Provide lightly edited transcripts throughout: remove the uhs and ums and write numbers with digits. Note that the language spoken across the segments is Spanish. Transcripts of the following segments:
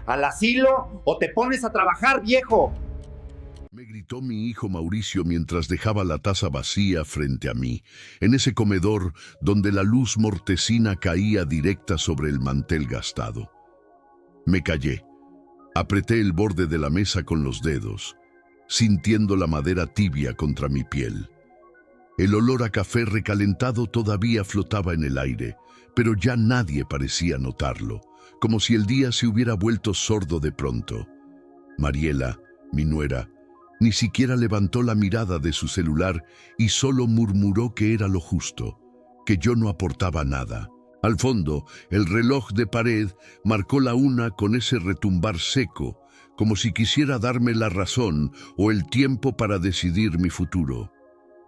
al asilo o te pones a trabajar, viejo. Me gritó mi hijo Mauricio mientras dejaba la taza vacía frente a mí, en ese comedor donde la luz mortecina caía directa sobre el mantel gastado. Me callé. Apreté el borde de la mesa con los dedos, sintiendo la madera tibia contra mi piel. El olor a café recalentado todavía flotaba en el aire, pero ya nadie parecía notarlo, como si el día se hubiera vuelto sordo de pronto. Mariela, mi nuera, ni siquiera levantó la mirada de su celular y solo murmuró que era lo justo, que yo no aportaba nada. Al fondo, el reloj de pared marcó la 1 con ese retumbar seco, como si quisiera darme la razón o el tiempo para decidir mi futuro.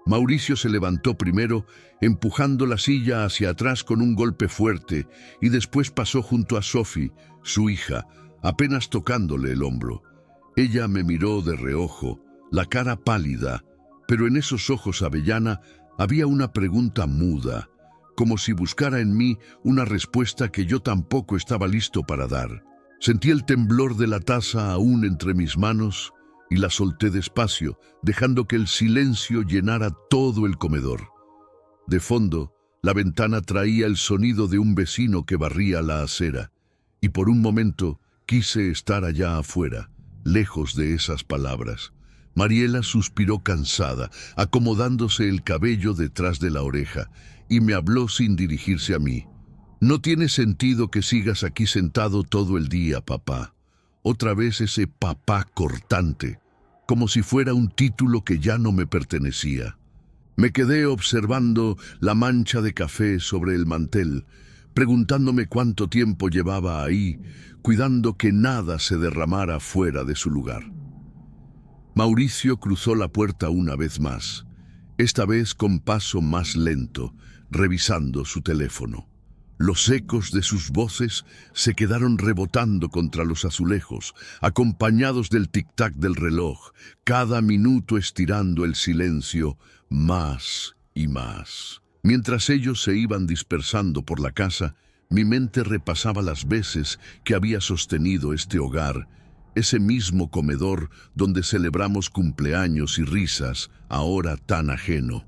Mauricio se levantó primero, empujando la silla hacia atrás con un golpe fuerte, y después pasó junto a Sophie, su hija, apenas tocándole el hombro. Ella me miró de reojo, la cara pálida, pero en esos ojos avellana había una pregunta muda, como si buscara en mí una respuesta que yo tampoco estaba listo para dar. Sentí el temblor de la taza aún entre mis manos y la solté despacio, dejando que el silencio llenara todo el comedor. De fondo, la ventana traía el sonido de un vecino que barría la acera, y por un momento quise estar allá afuera, lejos de esas palabras. Mariela suspiró cansada, acomodándose el cabello detrás de la oreja, y me habló sin dirigirse a mí. «No tiene sentido que sigas aquí sentado todo el día, papá». Otra vez ese papá cortante, como si fuera un título que ya no me pertenecía. Me quedé observando la mancha de café sobre el mantel, preguntándome cuánto tiempo llevaba ahí, cuidando que nada se derramara fuera de su lugar. Mauricio cruzó la puerta una vez más, esta vez con paso más lento, revisando su teléfono. Los ecos de sus voces se quedaron rebotando contra los azulejos, acompañados del tic-tac del reloj, cada minuto estirando el silencio más y más. Mientras ellos se iban dispersando por la casa, mi mente repasaba las veces que había sostenido este hogar, ese mismo comedor donde celebramos cumpleaños y risas, ahora tan ajeno.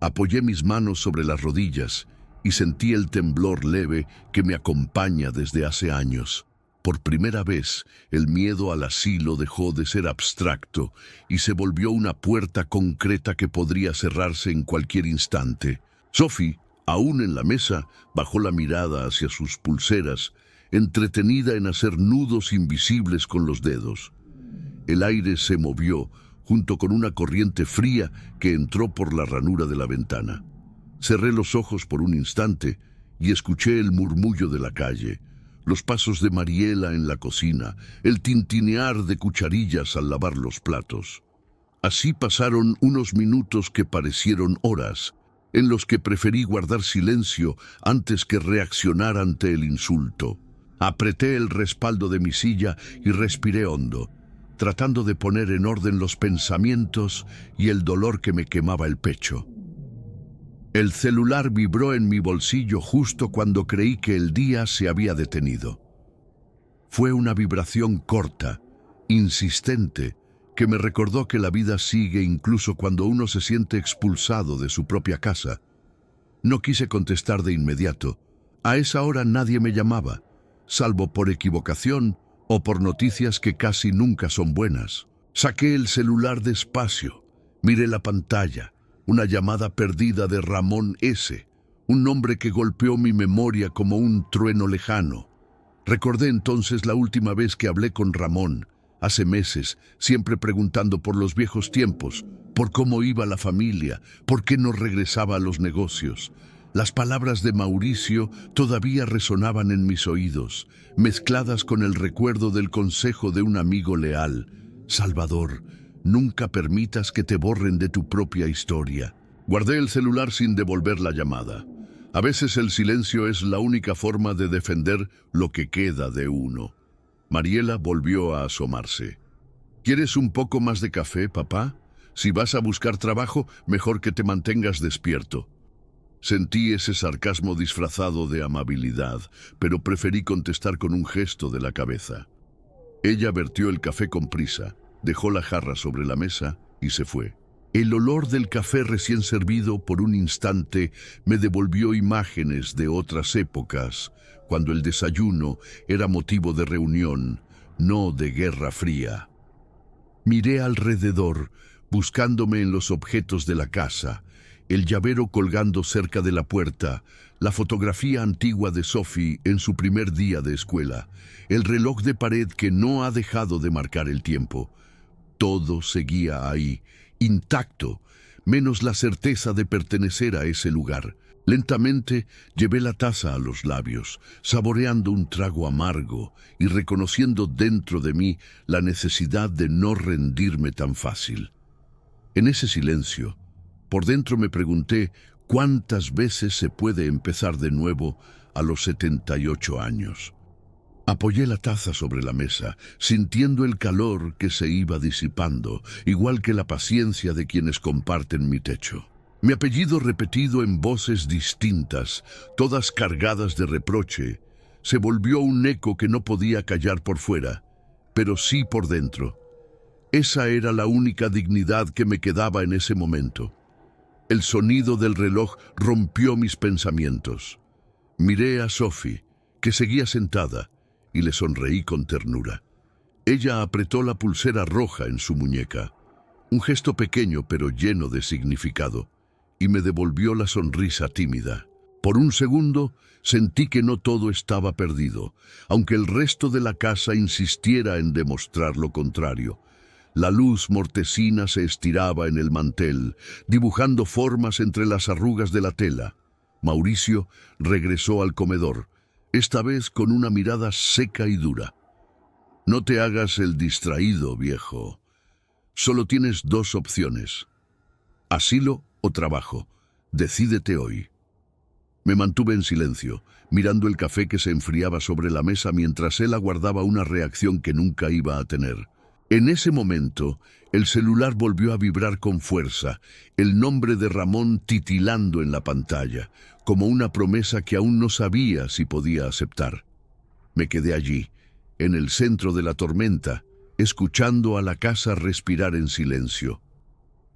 Apoyé mis manos sobre las rodillas y sentí el temblor leve que me acompaña desde hace años. Por primera vez, el miedo al asilo dejó de ser abstracto y se volvió una puerta concreta que podría cerrarse en cualquier instante. Sophie, aún en la mesa, bajó la mirada hacia sus pulseras, entretenida en hacer nudos invisibles con los dedos. El aire se movió, junto con una corriente fría que entró por la ranura de la ventana. Cerré los ojos por un instante y escuché el murmullo de la calle, los pasos de Mariela en la cocina, el tintinear de cucharillas al lavar los platos. Así pasaron unos minutos que parecieron horas, en los que preferí guardar silencio antes que reaccionar ante el insulto. Apreté el respaldo de mi silla y respiré hondo, tratando de poner en orden los pensamientos y el dolor que me quemaba el pecho. El celular vibró en mi bolsillo justo cuando creí que el día se había detenido. Fue una vibración corta, insistente, que me recordó que la vida sigue incluso cuando uno se siente expulsado de su propia casa. No quise contestar de inmediato. A esa hora nadie me llamaba, salvo por equivocación o por noticias que casi nunca son buenas. Saqué el celular despacio, miré la pantalla. Una llamada perdida de Ramón S., un nombre que golpeó mi memoria como un trueno lejano. Recordé entonces la última vez que hablé con Ramón, hace meses, siempre preguntando por los viejos tiempos, por cómo iba la familia, por qué no regresaba a los negocios. Las palabras de Mauricio todavía resonaban en mis oídos, mezcladas con el recuerdo del consejo de un amigo leal. Salvador, nunca permitas que te borren de tu propia historia. Guardé el celular sin devolver la llamada. A veces el silencio es la única forma de defender lo que queda de uno. Mariela volvió a asomarse. ¿Quieres un poco más de café, papá? Si vas a buscar trabajo, mejor que te mantengas despierto. Sentí ese sarcasmo disfrazado de amabilidad, pero preferí contestar con un gesto de la cabeza. Ella vertió el café con prisa, dejó la jarra sobre la mesa y se fue. El olor del café recién servido por un instante me devolvió imágenes de otras épocas, cuando el desayuno era motivo de reunión, no de guerra fría. Miré alrededor, buscándome en los objetos de la casa, el llavero colgando cerca de la puerta, la fotografía antigua de Sophie en su primer día de escuela, el reloj de pared que no ha dejado de marcar el tiempo. Todo seguía ahí, intacto, menos la certeza de pertenecer a ese lugar. Lentamente llevé la taza a los labios, saboreando un trago amargo y reconociendo dentro de mí la necesidad de no rendirme tan fácil. En ese silencio, por dentro me pregunté cuántas veces se puede empezar de nuevo a los 78 años. Apoyé la taza sobre la mesa, sintiendo el calor que se iba disipando, igual que la paciencia de quienes comparten mi techo. Mi apellido repetido en voces distintas, todas cargadas de reproche, se volvió un eco que no podía callar por fuera, pero sí por dentro. Esa era la única dignidad que me quedaba en ese momento. El sonido del reloj rompió mis pensamientos. Miré a Sophie, que seguía sentada, y le sonreí con ternura. Ella apretó la pulsera roja en su muñeca, un gesto pequeño pero lleno de significado, y me devolvió la sonrisa tímida. Por un segundo sentí que no todo estaba perdido, aunque el resto de la casa insistiera en demostrar lo contrario. La luz mortecina se estiraba en el mantel, dibujando formas entre las arrugas de la tela. Mauricio regresó al comedor, esta vez con una mirada seca y dura. No te hagas el distraído, viejo. Solo tienes dos opciones: asilo o trabajo. Decídete hoy. Me mantuve en silencio, mirando el café que se enfriaba sobre la mesa mientras él aguardaba una reacción que nunca iba a tener. En ese momento, el celular volvió a vibrar con fuerza, el nombre de Ramón titilando en la pantalla, como una promesa que aún no sabía si podía aceptar. Me quedé allí, en el centro de la tormenta, escuchando a la casa respirar en silencio.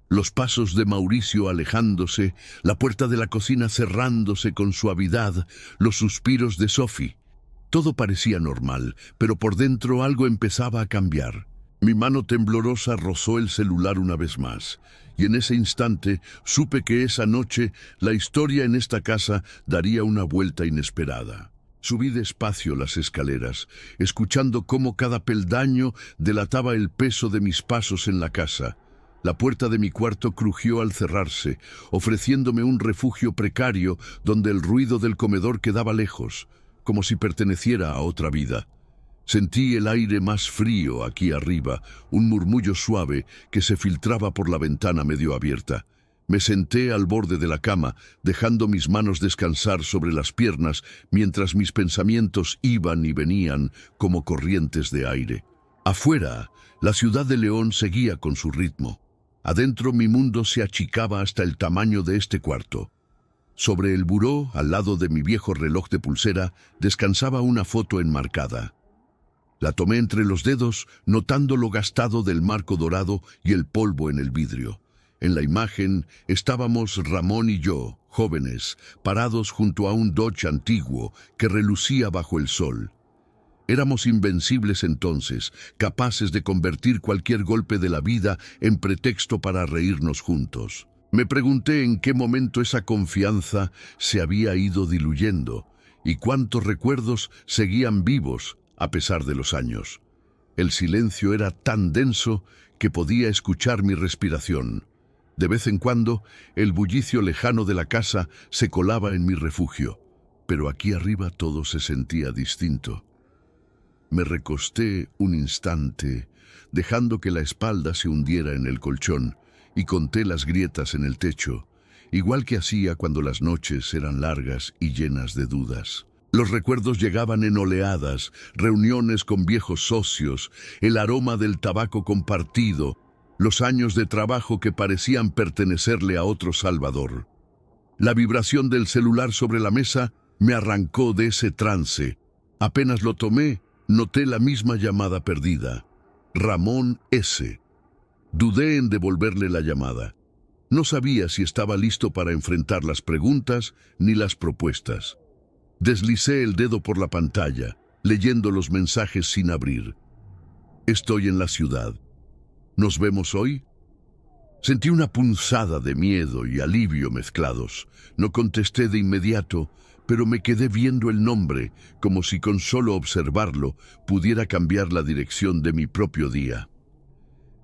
Los pasos de Mauricio alejándose, la puerta de la cocina cerrándose con suavidad, los suspiros de Sophie. Todo parecía normal, pero por dentro algo empezaba a cambiar. Mi mano temblorosa rozó el celular una vez más, y en ese instante supe que esa noche la historia en esta casa daría una vuelta inesperada. Subí despacio las escaleras, escuchando cómo cada peldaño delataba el peso de mis pasos en la casa. La puerta de mi cuarto crujió al cerrarse, ofreciéndome un refugio precario donde el ruido del comedor quedaba lejos, como si perteneciera a otra vida. Sentí el aire más frío aquí arriba, un murmullo suave que se filtraba por la ventana medio abierta. Me senté al borde de la cama, dejando mis manos descansar sobre las piernas mientras mis pensamientos iban y venían como corrientes de aire. Afuera, la ciudad de León seguía con su ritmo. Adentro mi mundo se achicaba hasta el tamaño de este cuarto. Sobre el buró, al lado de mi viejo reloj de pulsera, descansaba una foto enmarcada. La tomé entre los dedos, notando lo gastado del marco dorado y el polvo en el vidrio. En la imagen estábamos Ramón y yo, jóvenes, parados junto a un Dodge antiguo que relucía bajo el sol. Éramos invencibles entonces, capaces de convertir cualquier golpe de la vida en pretexto para reírnos juntos. Me pregunté en qué momento esa confianza se había ido diluyendo y cuántos recuerdos seguían vivos a pesar de los años. El silencio era tan denso que podía escuchar mi respiración. De vez en cuando, el bullicio lejano de la casa se colaba en mi refugio, pero aquí arriba todo se sentía distinto. Me recosté un instante, dejando que la espalda se hundiera en el colchón, y conté las grietas en el techo, igual que hacía cuando las noches eran largas y llenas de dudas. Los recuerdos llegaban en oleadas, reuniones con viejos socios, el aroma del tabaco compartido, los años de trabajo que parecían pertenecerle a otro Salvador. La vibración del celular sobre la mesa me arrancó de ese trance. Apenas lo tomé, Noté la misma llamada perdida. Ramón S. Dudé en devolverle la llamada. No sabía si estaba listo para enfrentar las preguntas ni las propuestas. Deslicé el dedo por la pantalla, leyendo los mensajes sin abrir. Estoy en la ciudad. ¿Nos vemos hoy? Sentí una punzada de miedo y alivio mezclados. No contesté de inmediato, pero me quedé viendo el nombre, como si con solo observarlo pudiera cambiar la dirección de mi propio día.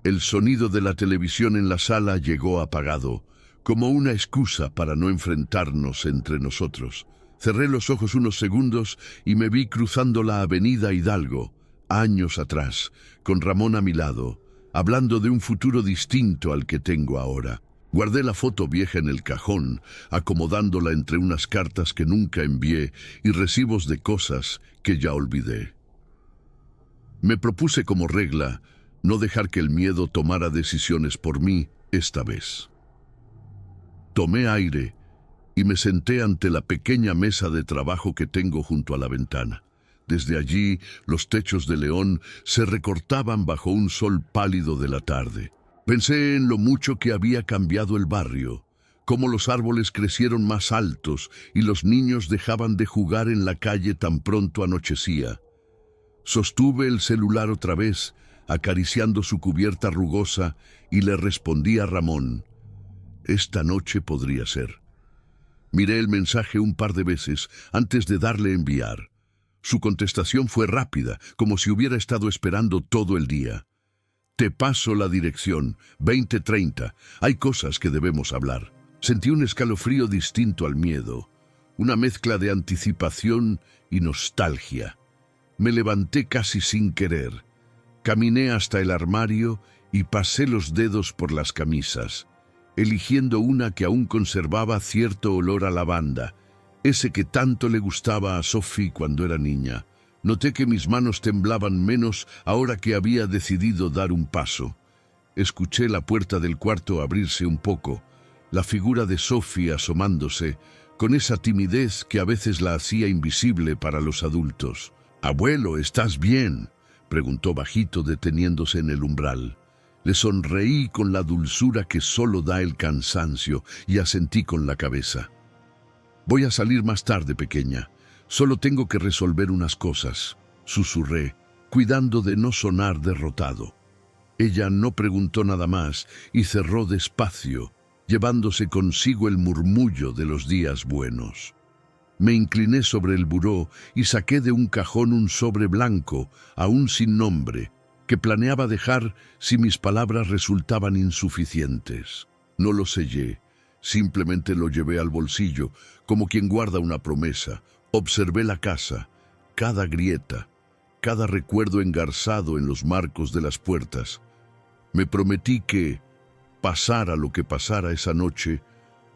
El sonido de la televisión en la sala llegó apagado, como una excusa para no enfrentarnos entre nosotros. Cerré los ojos unos segundos y me vi cruzando la avenida Hidalgo, años atrás, con Ramón a mi lado, hablando de un futuro distinto al que tengo ahora. Guardé la foto vieja en el cajón, acomodándola entre unas cartas que nunca envié y recibos de cosas que ya olvidé. Me propuse como regla no dejar que el miedo tomara decisiones por mí esta vez. Tomé aire y me senté ante la pequeña mesa de trabajo que tengo junto a la ventana. Desde allí, los techos de León se recortaban bajo un sol pálido de la tarde. Pensé en lo mucho que había cambiado el barrio, cómo los árboles crecieron más altos y los niños dejaban de jugar en la calle tan pronto anochecía. Sostuve el celular otra vez, acariciando su cubierta rugosa, y le respondí a Ramón: «Esta noche podría ser». Miré el mensaje un par de veces antes de darle a enviar. Su contestación fue rápida, como si hubiera estado esperando todo el día. «Te paso la dirección, 20:30. Hay cosas que debemos hablar». Sentí un escalofrío distinto al miedo, una mezcla de anticipación y nostalgia. Me levanté casi sin querer. Caminé hasta el armario y pasé los dedos por las camisas, eligiendo una que aún conservaba cierto olor a lavanda, ese que tanto le gustaba a Sophie cuando era niña. Noté que mis manos temblaban menos ahora que había decidido dar un paso. Escuché la puerta del cuarto abrirse un poco, la figura de Sophie asomándose, con esa timidez que a veces la hacía invisible para los adultos. «Abuelo, ¿estás bien?», preguntó bajito, deteniéndose en el umbral. Le sonreí con la dulzura que solo da el cansancio y asentí con la cabeza. «Voy a salir más tarde, pequeña. Solo tengo que resolver unas cosas», susurré, cuidando de no sonar derrotado. Ella no preguntó nada más y cerró despacio, llevándose consigo el murmullo de los días buenos. Me incliné sobre el buró y saqué de un cajón un sobre blanco, aún sin nombre, que planeaba dejar si mis palabras resultaban insuficientes. No lo sellé, simplemente lo llevé al bolsillo, como quien guarda una promesa. Observé la casa, cada grieta, cada recuerdo engarzado en los marcos de las puertas. Me prometí que, pasara lo que pasara esa noche,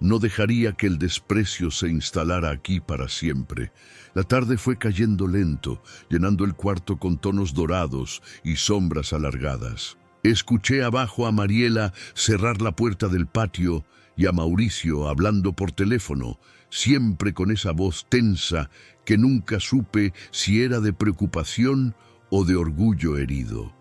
no dejaría que el desprecio se instalara aquí para siempre. La tarde fue cayendo lento, llenando el cuarto con tonos dorados y sombras alargadas. Escuché abajo a Mariela cerrar la puerta del patio y a Mauricio hablando por teléfono, siempre con esa voz tensa que nunca supe si era de preocupación o de orgullo herido.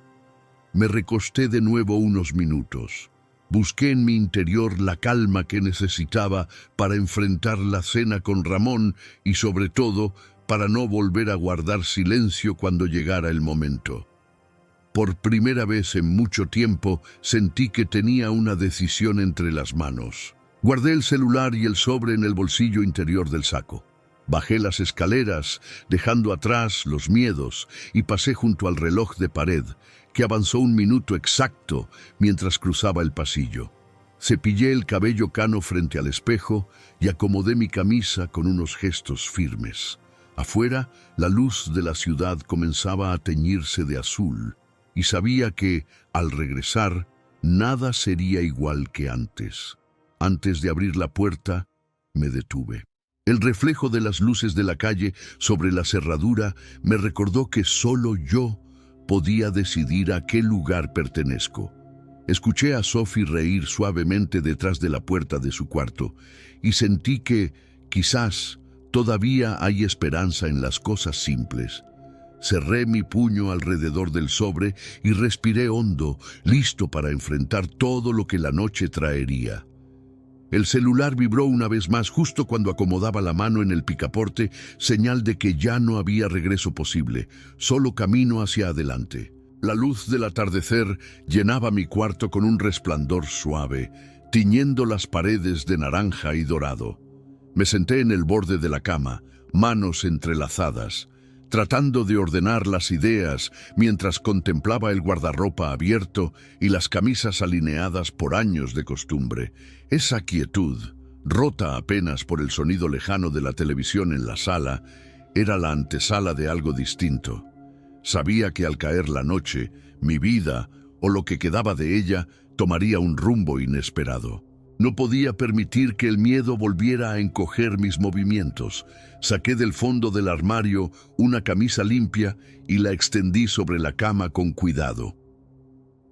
Me recosté de nuevo unos minutos. Busqué en mi interior la calma que necesitaba para enfrentar la cena con Ramón y, sobre todo, para no volver a guardar silencio cuando llegara el momento. Por primera vez en mucho tiempo sentí que tenía una decisión entre las manos. Guardé el celular y el sobre en el bolsillo interior del saco. Bajé las escaleras, dejando atrás los miedos, y pasé junto al reloj de pared, que avanzó 1 minuto exacto mientras cruzaba el pasillo. Cepillé el cabello cano frente al espejo y acomodé mi camisa con unos gestos firmes. Afuera, la luz de la ciudad comenzaba a teñirse de azul, y sabía que, al regresar, nada sería igual que antes. Antes de abrir la puerta, me detuve. El reflejo de las luces de la calle sobre la cerradura me recordó que solo yo podía decidir a qué lugar pertenezco. Escuché a Sophie reír suavemente detrás de la puerta de su cuarto y sentí que, quizás, todavía hay esperanza en las cosas simples. Cerré mi puño alrededor del sobre y respiré hondo, listo para enfrentar todo lo que la noche traería. El celular vibró una vez más justo cuando acomodaba la mano en el picaporte, señal de que ya no había regreso posible, solo camino hacia adelante. La luz del atardecer llenaba mi cuarto con un resplandor suave, tiñendo las paredes de naranja y dorado. Me senté en el borde de la cama, manos entrelazadas, tratando de ordenar las ideas mientras contemplaba el guardarropa abierto y las camisas alineadas por años de costumbre. Esa quietud, rota apenas por el sonido lejano de la televisión en la sala, era la antesala de algo distinto. Sabía que al caer la noche, mi vida, o lo que quedaba de ella, tomaría un rumbo inesperado. No podía permitir que el miedo volviera a encoger mis movimientos. Saqué del fondo del armario una camisa limpia y la extendí sobre la cama con cuidado.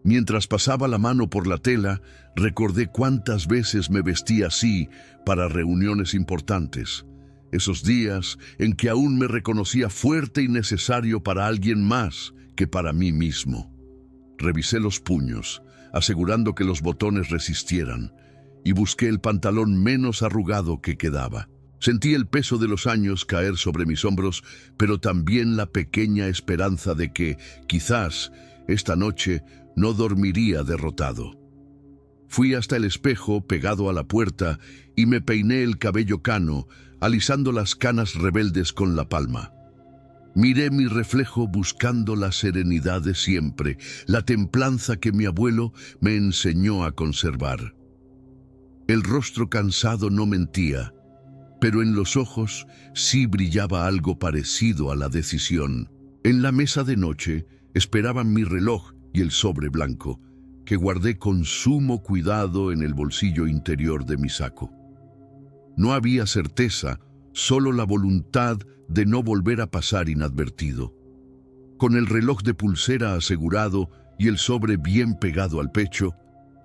Mientras pasaba la mano por la tela, recordé cuántas veces me vestí así para reuniones importantes. Esos días en que aún me reconocía fuerte y necesario para alguien más que para mí mismo. Revisé los puños, asegurando que los botones resistieran, y busqué el pantalón menos arrugado que quedaba. Sentí el peso de los años caer sobre mis hombros, pero también la pequeña esperanza de que, quizás, esta noche no dormiría derrotado. Fui hasta el espejo pegado a la puerta y me peiné el cabello cano, alisando las canas rebeldes con la palma. Miré mi reflejo buscando la serenidad de siempre, la templanza que mi abuelo me enseñó a conservar. El rostro cansado no mentía, pero en los ojos sí brillaba algo parecido a la decisión. En la mesa de noche esperaban mi reloj y el sobre blanco, que guardé con sumo cuidado en el bolsillo interior de mi saco. No había certeza, solo la voluntad de no volver a pasar inadvertido. Con el reloj de pulsera asegurado y el sobre bien pegado al pecho,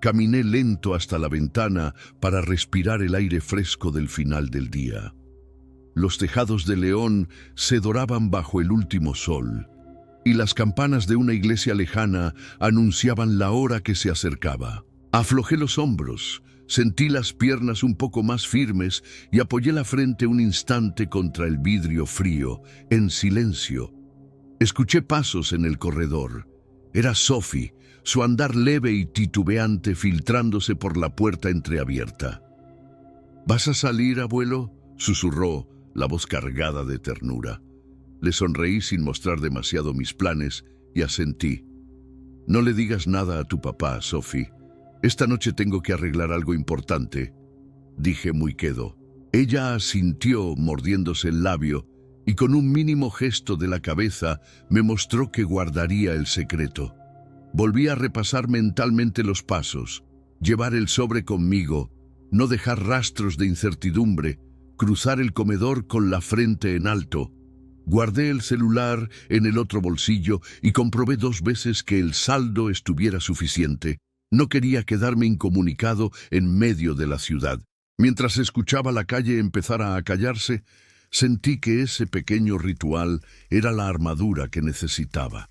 caminé lento hasta la ventana para respirar el aire fresco del final del día. Los tejados de León se doraban bajo el último sol, y las campanas de una iglesia lejana anunciaban la hora que se acercaba. Aflojé los hombros, sentí las piernas un poco más firmes y apoyé la frente un instante contra el vidrio frío, en silencio. Escuché pasos en el corredor. Era Sophie, su andar leve y titubeante filtrándose por la puerta entreabierta. «¿Vas a salir, abuelo?», susurró, la voz cargada de ternura. Le sonreí sin mostrar demasiado mis planes y asentí. «No le digas nada a tu papá, Sophie. Esta noche tengo que arreglar algo importante», dije muy quedo. Ella asintió mordiéndose el labio y con un mínimo gesto de la cabeza me mostró que guardaría el secreto. Volví a repasar mentalmente los pasos, llevar el sobre conmigo, no dejar rastros de incertidumbre, cruzar el comedor con la frente en alto. Guardé el celular en el otro bolsillo y comprobé 2 veces que el saldo estuviera suficiente. No quería quedarme incomunicado en medio de la ciudad. Mientras escuchaba la calle empezar a acallarse, sentí que ese pequeño ritual era la armadura que necesitaba.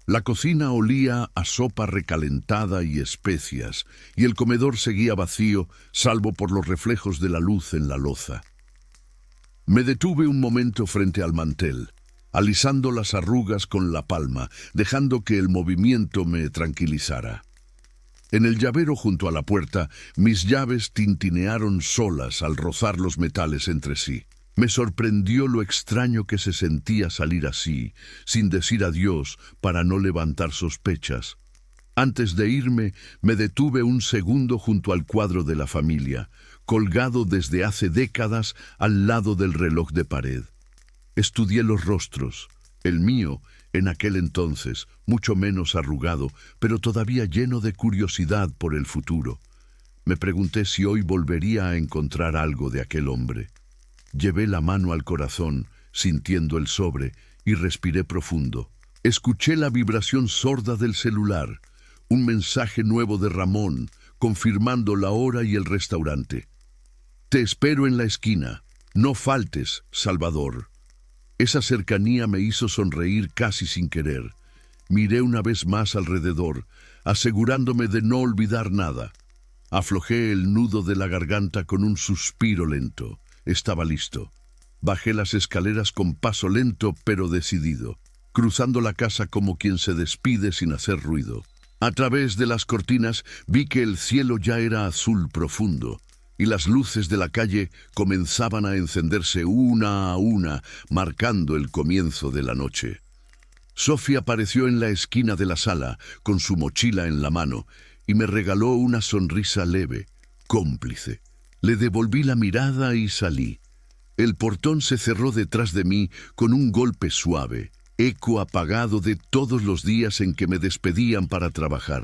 La cocina olía a sopa recalentada y especias, y el comedor seguía vacío, salvo por los reflejos de la luz en la loza. Me detuve un momento frente al mantel, alisando las arrugas con la palma, dejando que el movimiento me tranquilizara. En el llavero junto a la puerta, mis llaves tintinearon solas al rozar los metales entre sí. Me sorprendió lo extraño que se sentía salir así, sin decir adiós para no levantar sospechas. Antes de irme, me detuve un segundo junto al cuadro de la familia, colgado desde hace décadas al lado del reloj de pared. Estudié los rostros, el mío, en aquel entonces, mucho menos arrugado, pero todavía lleno de curiosidad por el futuro. Me pregunté si hoy volvería a encontrar algo de aquel hombre. Llevé la mano al corazón, sintiendo el sobre, y respiré profundo. Escuché la vibración sorda del celular, un mensaje nuevo de Ramón, confirmando la hora y el restaurante. «Te espero en la esquina. No faltes, Salvador». Esa cercanía me hizo sonreír casi sin querer. Miré una vez más alrededor, asegurándome de no olvidar nada. Aflojé el nudo de la garganta con un suspiro lento. Estaba listo. Bajé las escaleras con paso lento pero decidido, cruzando la casa como quien se despide sin hacer ruido. A través de las cortinas vi que el cielo ya era azul profundo y las luces de la calle comenzaban a encenderse una a una, marcando el comienzo de la noche. Sophie apareció en la esquina de la sala, con su mochila en la mano, y me regaló una sonrisa leve, cómplice. Le devolví la mirada y salí. El portón se cerró detrás de mí con un golpe suave, eco apagado de todos los días en que me despedían para trabajar.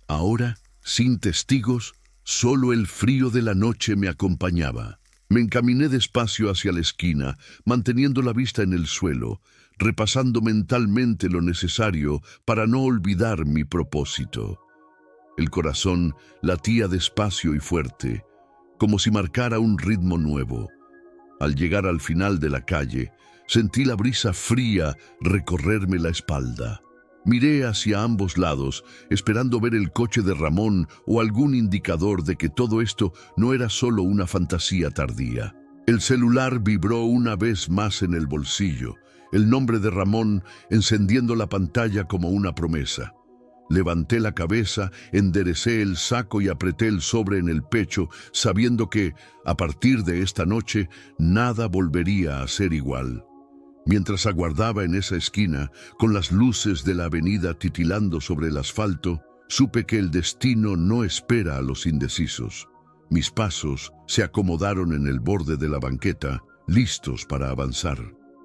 Ahora, sin testigos, solo el frío de la noche me acompañaba. Me encaminé despacio hacia la esquina, manteniendo la vista en el suelo, repasando mentalmente lo necesario para no olvidar mi propósito. El corazón latía despacio y fuerte, como si marcara un ritmo nuevo. Al llegar al final de la calle, sentí la brisa fría recorrerme la espalda. Miré hacia ambos lados, esperando ver el coche de Ramón o algún indicador de que todo esto no era solo una fantasía tardía. El celular vibró una vez más en el bolsillo, el nombre de Ramón encendiendo la pantalla como una promesa. Levanté la cabeza, enderecé el saco y apreté el sobre en el pecho, sabiendo que, a partir de esta noche, nada volvería a ser igual. Mientras aguardaba en esa esquina, con las luces de la avenida titilando sobre el asfalto, supe que el destino no espera a los indecisos. Mis pasos se acomodaron en el borde de la banqueta, listos para avanzar.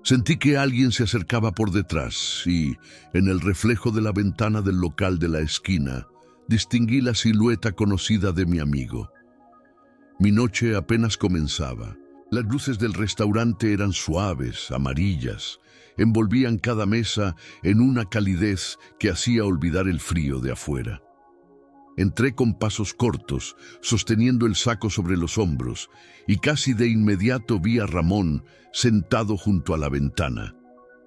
Sentí que alguien se acercaba por detrás y, en el reflejo de la ventana del local de la esquina, distinguí la silueta conocida de mi amigo. Mi noche apenas comenzaba. Las luces del restaurante eran suaves, amarillas, envolvían cada mesa en una calidez que hacía olvidar el frío de afuera. Entré con pasos cortos, sosteniendo el saco sobre los hombros, y casi de inmediato vi a Ramón sentado junto a la ventana,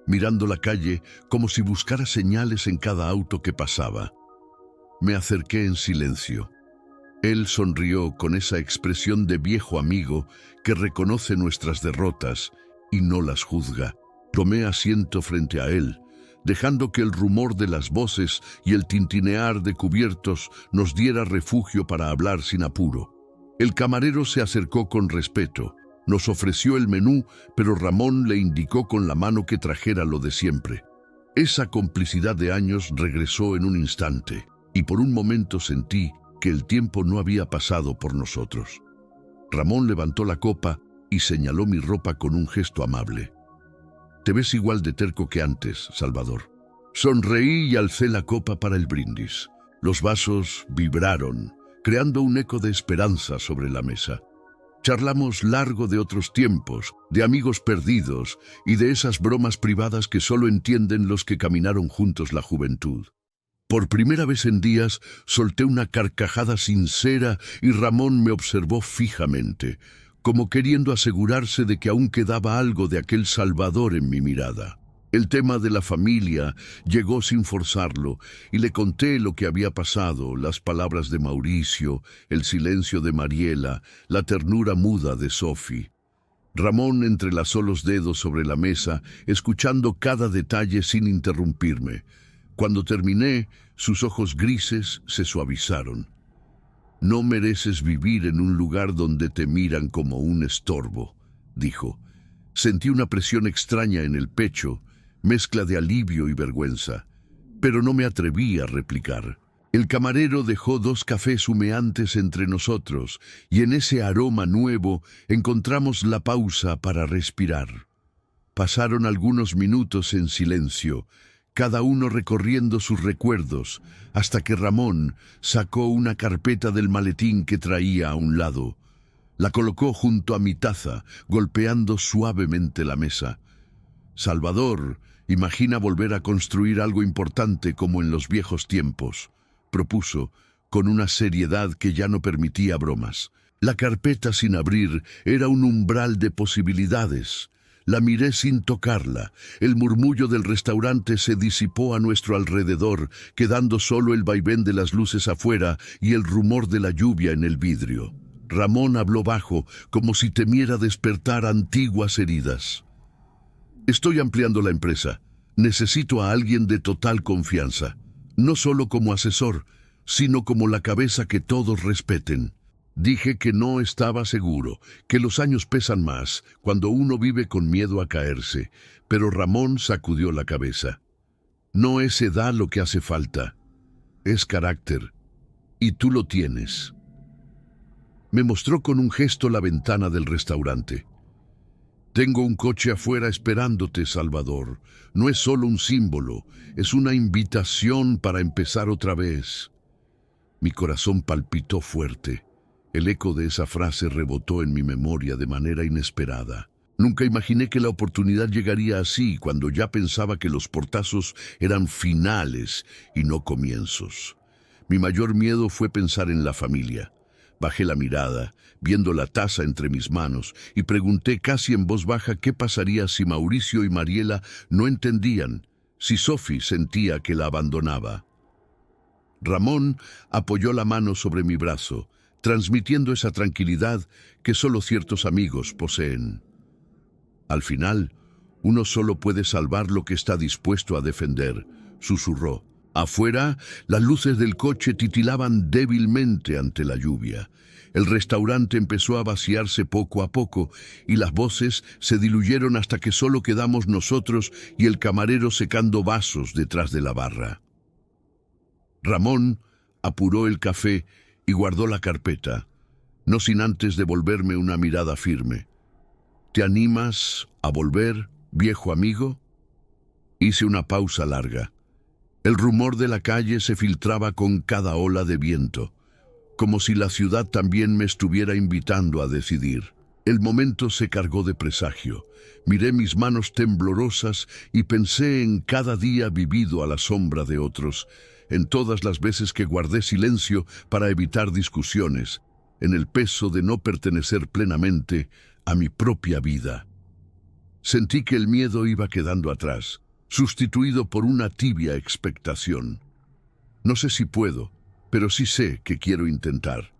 mirando la calle como si buscara señales en cada auto que pasaba. Me acerqué en silencio. Él sonrió con esa expresión de viejo amigo que reconoce nuestras derrotas y no las juzga. Tomé asiento frente a él, dejando que el rumor de las voces y el tintinear de cubiertos nos diera refugio para hablar sin apuro. El camarero se acercó con respeto, nos ofreció el menú, pero Ramón le indicó con la mano que trajera lo de siempre. Esa complicidad de años regresó en un instante, y por un momento sentí que el tiempo no había pasado por nosotros. Ramón levantó la copa y señaló mi ropa con un gesto amable. «Te ves igual de terco que antes, Salvador». Sonreí y alcé la copa para el brindis. Los vasos vibraron, creando un eco de esperanza sobre la mesa. Charlamos largo de otros tiempos, de amigos perdidos y de esas bromas privadas que solo entienden los que caminaron juntos la juventud. Por primera vez en días solté una carcajada sincera y Ramón me observó fijamente, como queriendo asegurarse de que aún quedaba algo de aquel Salvador en mi mirada. El tema de la familia llegó sin forzarlo y le conté lo que había pasado, las palabras de Mauricio, el silencio de Mariela, la ternura muda de Sophie. Ramón entrelazó los dedos sobre la mesa, escuchando cada detalle sin interrumpirme. Cuando terminé, sus ojos grises se suavizaron. «No mereces vivir en un lugar donde te miran como un estorbo», dijo. Sentí una presión extraña en el pecho, mezcla de alivio y vergüenza, pero no me atreví a replicar. El camarero dejó 2 cafés humeantes entre nosotros y en ese aroma nuevo encontramos la pausa para respirar. Pasaron algunos minutos en silencio, cada uno recorriendo sus recuerdos, hasta que Ramón sacó una carpeta del maletín que traía a un lado. La colocó junto a mi taza, golpeando suavemente la mesa. «Salvador, imagina volver a construir algo importante como en los viejos tiempos», propuso, con una seriedad que ya no permitía bromas. La carpeta sin abrir era un umbral de posibilidades. La miré sin tocarla. El murmullo del restaurante se disipó a nuestro alrededor, quedando solo el vaivén de las luces afuera y el rumor de la lluvia en el vidrio. Ramón habló bajo, como si temiera despertar antiguas heridas. Estoy ampliando la empresa. Necesito a alguien de total confianza. No solo como asesor, sino como la cabeza que todos respeten. Dije que no estaba seguro, que los años pesan más cuando uno vive con miedo a caerse, pero Ramón sacudió la cabeza. No es edad lo que hace falta, es carácter, y tú lo tienes. Me mostró con un gesto la ventana del restaurante. Tengo un coche afuera esperándote, Salvador. No es solo un símbolo, es una invitación para empezar otra vez. Mi corazón palpitó fuerte. El eco de esa frase rebotó en mi memoria de manera inesperada. Nunca imaginé que la oportunidad llegaría así, cuando ya pensaba que los portazos eran finales y no comienzos. Mi mayor miedo fue pensar en la familia. Bajé la mirada, viendo la taza entre mis manos, y pregunté casi en voz baja qué pasaría si Mauricio y Mariela no entendían, si Sophie sentía que la abandonaba. Ramón apoyó la mano sobre mi brazo, transmitiendo esa tranquilidad que solo ciertos amigos poseen. Al final, uno solo puede salvar lo que está dispuesto a defender, susurró. Afuera, las luces del coche titilaban débilmente ante la lluvia. El restaurante empezó a vaciarse poco a poco y las voces se diluyeron hasta que solo quedamos nosotros y el camarero secando vasos detrás de la barra. Ramón apuró el café y guardó la carpeta, no sin antes devolverme una mirada firme. ¿Te animas a volver, viejo amigo? Hice una pausa larga. El rumor de la calle se filtraba con cada ola de viento, como si la ciudad también me estuviera invitando a decidir. El momento se cargó de presagio. Miré mis manos temblorosas y pensé en cada día vivido a la sombra de otros, en todas las veces que guardé silencio para evitar discusiones, en el peso de no pertenecer plenamente a mi propia vida. Sentí que el miedo iba quedando atrás, sustituido por una tibia expectación. No sé si puedo, pero sí sé que quiero intentar.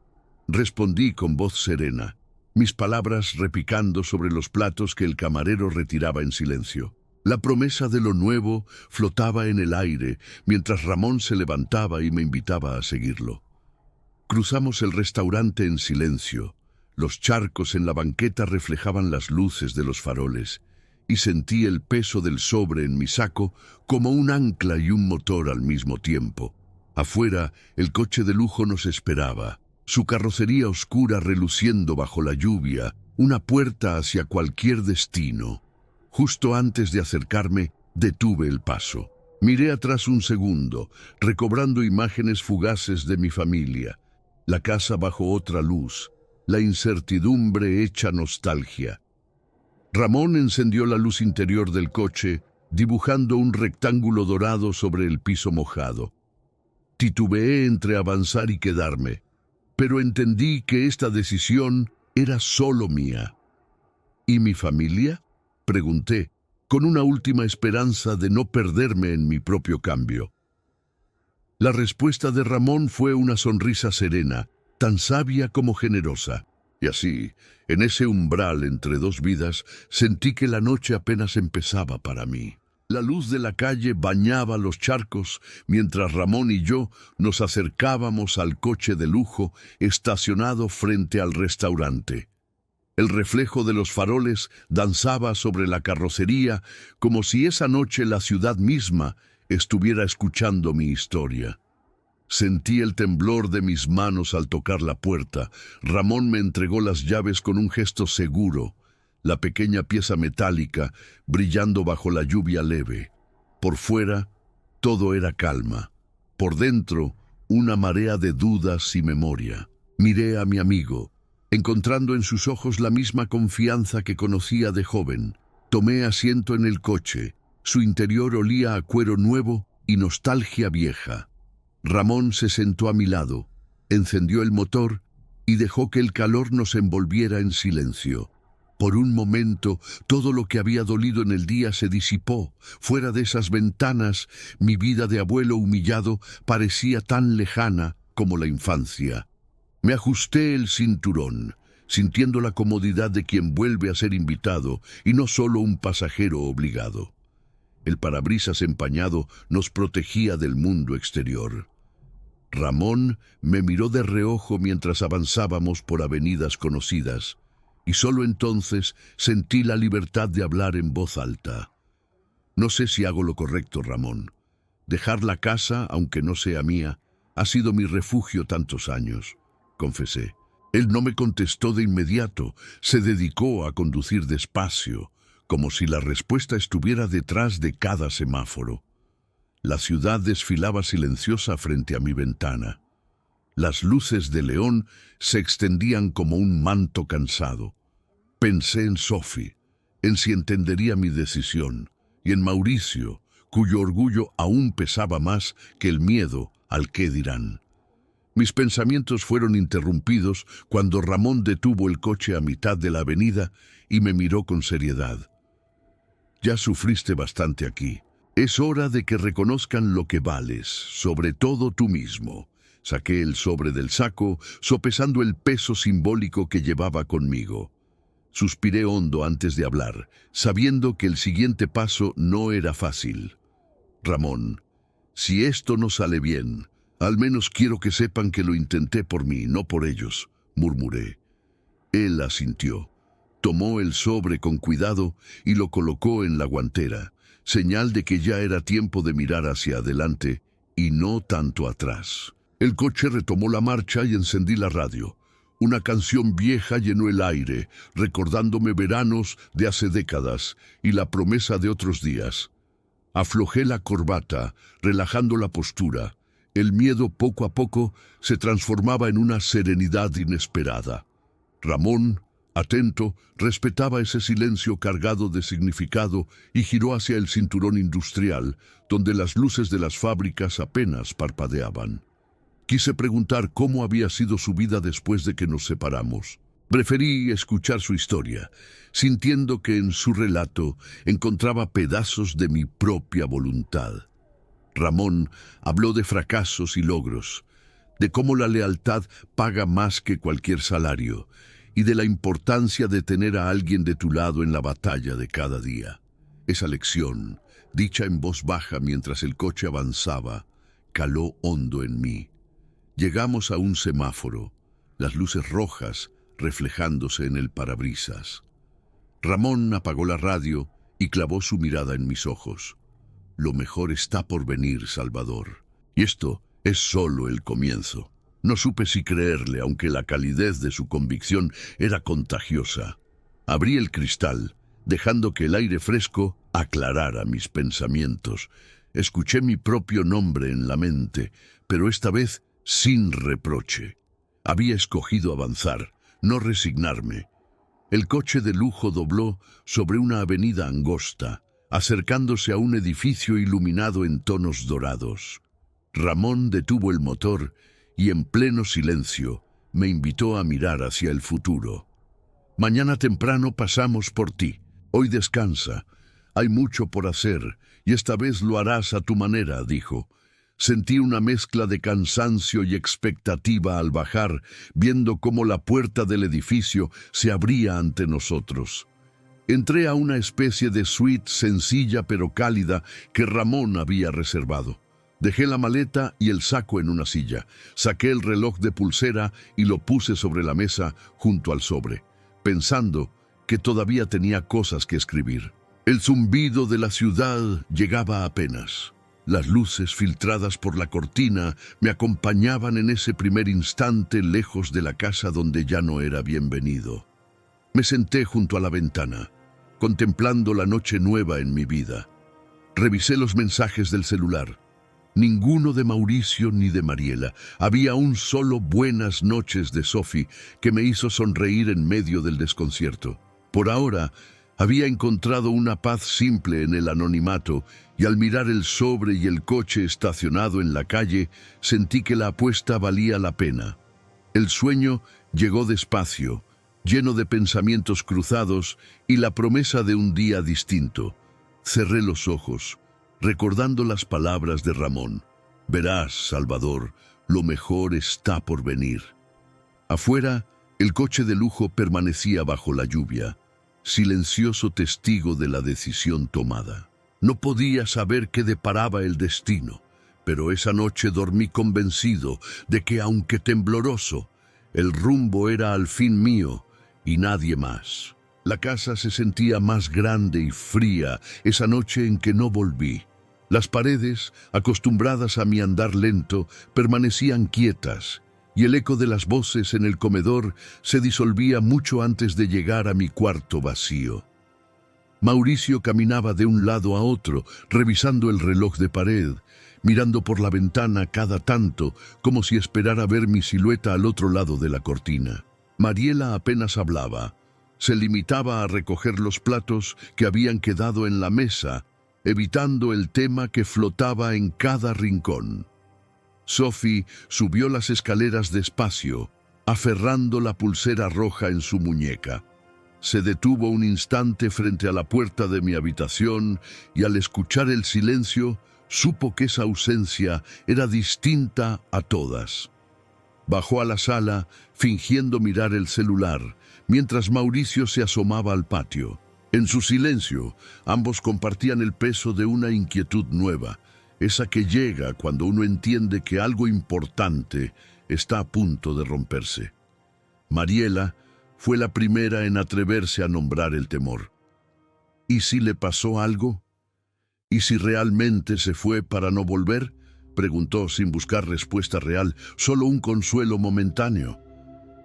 Respondí con voz serena, mis palabras repicando sobre los platos que el camarero retiraba en silencio. La promesa de lo nuevo flotaba en el aire mientras Ramón se levantaba y me invitaba a seguirlo. Cruzamos el restaurante en silencio. Los charcos en la banqueta reflejaban las luces de los faroles y sentí el peso del sobre en mi saco como un ancla y un motor al mismo tiempo. Afuera, el coche de lujo nos esperaba, su carrocería oscura reluciendo bajo la lluvia, una puerta hacia cualquier destino. Justo antes de acercarme, detuve el paso. Miré atrás un segundo, recobrando imágenes fugaces de mi familia. La casa bajo otra luz, la incertidumbre hecha nostalgia. Ramón encendió la luz interior del coche, dibujando un rectángulo dorado sobre el piso mojado. Titubeé entre avanzar y quedarme, pero entendí que esta decisión era solo mía. ¿Y mi familia?, pregunté, con una última esperanza de no perderme en mi propio cambio. La respuesta de Ramón fue una sonrisa serena, tan sabia como generosa. Y así, en ese umbral entre dos vidas, sentí que la noche apenas empezaba para mí. La luz de la calle bañaba los charcos, mientras Ramón y yo nos acercábamos al coche de lujo estacionado frente al restaurante. El reflejo de los faroles danzaba sobre la carrocería como si esa noche la ciudad misma estuviera escuchando mi historia. Sentí el temblor de mis manos al tocar la puerta. Ramón me entregó las llaves con un gesto seguro, la pequeña pieza metálica brillando bajo la lluvia leve. Por fuera, todo era calma. Por dentro, una marea de dudas y memoria. Miré a mi amigo, encontrando en sus ojos la misma confianza que conocía de joven. Tomé asiento en el coche. Su interior olía a cuero nuevo y nostalgia vieja. Ramón se sentó a mi lado, encendió el motor y dejó que el calor nos envolviera en silencio. Por un momento, todo lo que había dolido en el día se disipó. Fuera de esas ventanas, mi vida de abuelo humillado parecía tan lejana como la infancia. Me ajusté el cinturón, sintiendo la comodidad de quien vuelve a ser invitado y no solo un pasajero obligado. El parabrisas empañado nos protegía del mundo exterior. Ramón me miró de reojo mientras avanzábamos por avenidas conocidas, y solo entonces sentí la libertad de hablar en voz alta. No sé si hago lo correcto, Ramón. Dejar la casa, aunque no sea mía, ha sido mi refugio tantos años, confesé. Él no me contestó de inmediato, se dedicó a conducir despacio, como si la respuesta estuviera detrás de cada semáforo. La ciudad desfilaba silenciosa frente a mi ventana. Las luces de León se extendían como un manto cansado. Pensé en Sophie, en si entendería mi decisión, y en Mauricio, cuyo orgullo aún pesaba más que el miedo al qué dirán. Mis pensamientos fueron interrumpidos cuando Ramón detuvo el coche a mitad de la avenida y me miró con seriedad. Ya sufriste bastante aquí. Es hora de que reconozcan lo que vales, sobre todo tú mismo. Saqué el sobre del saco, sopesando el peso simbólico que llevaba conmigo. Suspiré hondo antes de hablar, sabiendo que el siguiente paso no era fácil. Ramón, si esto no sale bien, al menos quiero que sepan que lo intenté por mí, no por ellos, murmuré. Él asintió. Tomó el sobre con cuidado y lo colocó en la guantera, señal de que ya era tiempo de mirar hacia adelante y no tanto atrás. El coche retomó la marcha y encendí la radio. Una canción vieja llenó el aire, recordándome veranos de hace décadas y la promesa de otros días. Aflojé la corbata, relajando la postura. El miedo poco a poco se transformaba en una serenidad inesperada. Ramón, atento, respetaba ese silencio cargado de significado y giró hacia el cinturón industrial, donde las luces de las fábricas apenas parpadeaban. Quise preguntar cómo había sido su vida después de que nos separamos. Preferí escuchar su historia, sintiendo que en su relato encontraba pedazos de mi propia voluntad. Ramón habló de fracasos y logros, de cómo la lealtad paga más que cualquier salario, y de la importancia de tener a alguien de tu lado en la batalla de cada día. Esa lección, dicha en voz baja mientras el coche avanzaba, caló hondo en mí. Llegamos a un semáforo, las luces rojas reflejándose en el parabrisas. Ramón apagó la radio y clavó su mirada en mis ojos. Lo mejor está por venir, Salvador. Y esto es solo el comienzo. No supe si creerle, aunque la calidez de su convicción era contagiosa. Abrí el cristal, dejando que el aire fresco aclarara mis pensamientos. Escuché mi propio nombre en la mente, pero esta vez sin reproche. Había escogido avanzar, no resignarme. El coche de lujo dobló sobre una avenida angosta, acercándose a un edificio iluminado en tonos dorados. Ramón detuvo el motor y en pleno silencio me invitó a mirar hacia el futuro. Mañana temprano pasamos por ti. Hoy descansa. Hay mucho por hacer y esta vez lo harás a tu manera, dijo. Sentí una mezcla de cansancio y expectativa al bajar, viendo cómo la puerta del edificio se abría ante nosotros. Entré a una especie de suite sencilla pero cálida que Ramón había reservado. Dejé la maleta y el saco en una silla. Saqué el reloj de pulsera y lo puse sobre la mesa junto al sobre, pensando que todavía tenía cosas que escribir. El zumbido de la ciudad llegaba apenas. Las luces filtradas por la cortina me acompañaban en ese primer instante lejos de la casa donde ya no era bienvenido. Me senté junto a la ventana, contemplando la noche nueva en mi vida. Revisé los mensajes del celular. Ninguno de Mauricio ni de Mariela. Había un solo buenas noches de Sophie que me hizo sonreír en medio del desconcierto. Por ahora, había encontrado una paz simple en el anonimato y al mirar el sobre y el coche estacionado en la calle, sentí que la apuesta valía la pena. El sueño llegó despacio, lleno de pensamientos cruzados y la promesa de un día distinto. Cerré los ojos, recordando las palabras de Ramón. Verás, Salvador, lo mejor está por venir. Afuera, el coche de lujo permanecía bajo la lluvia, silencioso testigo de la decisión tomada. No podía saber qué deparaba el destino, pero esa noche dormí convencido de que, aunque tembloroso, el rumbo era al fin mío y nadie más. La casa se sentía más grande y fría esa noche en que no volví. Las paredes, acostumbradas a mi andar lento, permanecían quietas, y el eco de las voces en el comedor se disolvía mucho antes de llegar a mi cuarto vacío. Mauricio caminaba de un lado a otro, revisando el reloj de pared, mirando por la ventana cada tanto, como si esperara ver mi silueta al otro lado de la cortina. Mariela apenas hablaba. Se limitaba a recoger los platos que habían quedado en la mesa, evitando el tema que flotaba en cada rincón. Sophie subió las escaleras despacio, aferrando la pulsera roja en su muñeca. Se detuvo un instante frente a la puerta de mi habitación y al escuchar el silencio, supo que esa ausencia era distinta a todas. Bajó a la sala, fingiendo mirar el celular, mientras Mauricio se asomaba al patio. En su silencio, ambos compartían el peso de una inquietud nueva, esa que llega cuando uno entiende que algo importante está a punto de romperse. Mariela fue la primera en atreverse a nombrar el temor. ¿Y si le pasó algo? ¿Y si realmente se fue para no volver? Preguntó sin buscar respuesta real, solo un consuelo momentáneo.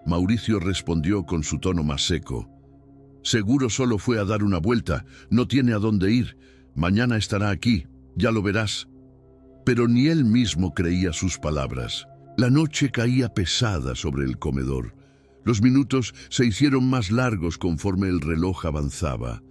Mauricio respondió con su tono más seco. Seguro solo fue a dar una vuelta, no tiene a dónde ir. Mañana estará aquí, ya lo verás. Pero ni él mismo creía sus palabras. La noche caía pesada sobre el comedor. Los minutos se hicieron más largos conforme el reloj avanzaba.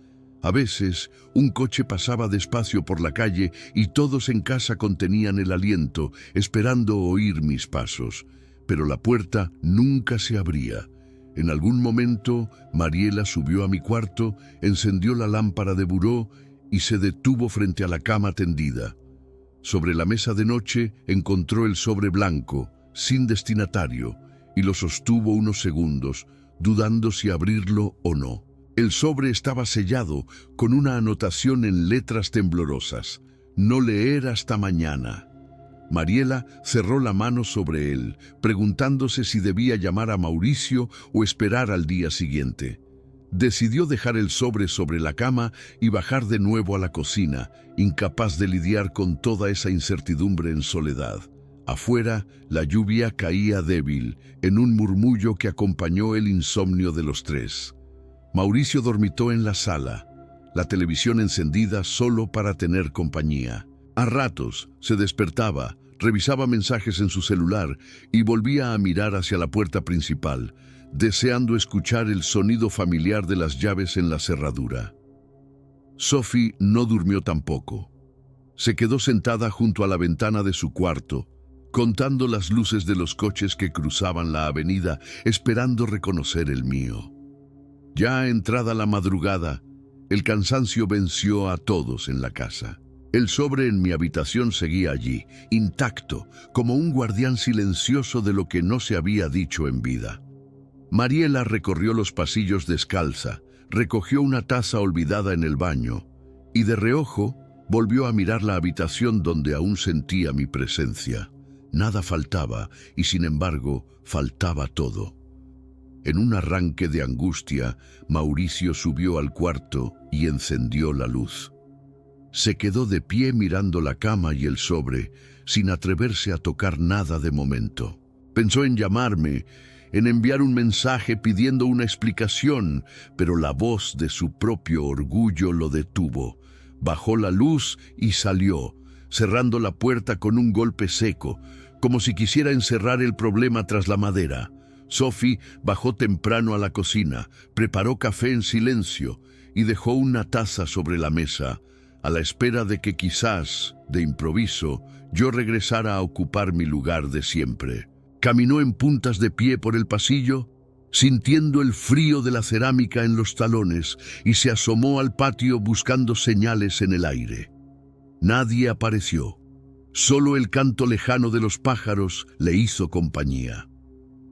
A veces, un coche pasaba despacio por la calle y todos en casa contenían el aliento, esperando oír mis pasos. Pero la puerta nunca se abría. En algún momento, Mariela subió a mi cuarto, encendió la lámpara de buró y se detuvo frente a la cama tendida. Sobre la mesa de noche encontró el sobre blanco, sin destinatario, y lo sostuvo unos segundos, dudando si abrirlo o no. El sobre estaba sellado con una anotación en letras temblorosas: no leer hasta mañana. Mariela cerró la mano sobre él, preguntándose si debía llamar a Mauricio o esperar al día siguiente. Decidió dejar el sobre la cama y bajar de nuevo a la cocina, incapaz de lidiar con toda esa incertidumbre en soledad. Afuera, la lluvia caía débil, en un murmullo que acompañó el insomnio de los tres. Mauricio dormitó en la sala, la televisión encendida solo para tener compañía. A ratos se despertaba, revisaba mensajes en su celular y volvía a mirar hacia la puerta principal, deseando escuchar el sonido familiar de las llaves en la cerradura. Sophie no durmió tampoco. Se quedó sentada junto a la ventana de su cuarto, contando las luces de los coches que cruzaban la avenida, esperando reconocer el mío. Ya entrada la madrugada, el cansancio venció a todos en la casa. El sobre en mi habitación seguía allí, intacto, como un guardián silencioso de lo que no se había dicho en vida. Mariela recorrió los pasillos descalza, recogió una taza olvidada en el baño y de reojo volvió a mirar la habitación donde aún sentía mi presencia. Nada faltaba y sin embargo faltaba todo. En un arranque de angustia, Mauricio subió al cuarto y encendió la luz. Se quedó de pie mirando la cama y el sobre, sin atreverse a tocar nada de momento. Pensó en llamarme, en enviar un mensaje pidiendo una explicación, pero la voz de su propio orgullo lo detuvo. Bajó la luz y salió, cerrando la puerta con un golpe seco, como si quisiera encerrar el problema tras la madera. Sophie bajó temprano a la cocina, preparó café en silencio y dejó una taza sobre la mesa, a la espera de que quizás, de improviso, yo regresara a ocupar mi lugar de siempre. Caminó en puntas de pie por el pasillo, sintiendo el frío de la cerámica en los talones, y se asomó al patio buscando señales en el aire. Nadie apareció. Solo el canto lejano de los pájaros le hizo compañía.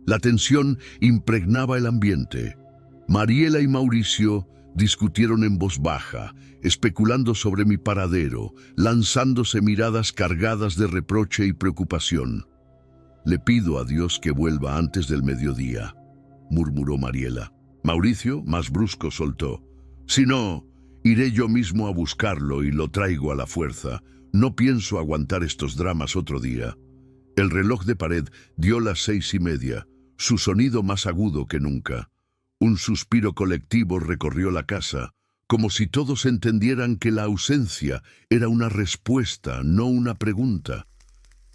La tensión impregnaba el ambiente. Mariela y Mauricio discutieron en voz baja, especulando sobre mi paradero, lanzándose miradas cargadas de reproche y preocupación. «Le pido a Dios que vuelva antes del mediodía», murmuró Mariela. Mauricio, más brusco, soltó: «Si no, iré yo mismo a buscarlo y lo traigo a la fuerza. No pienso aguantar estos dramas otro día». El reloj de pared dio las 6:30, su sonido más agudo que nunca. Un suspiro colectivo recorrió la casa, como si todos entendieran que la ausencia era una respuesta, no una pregunta.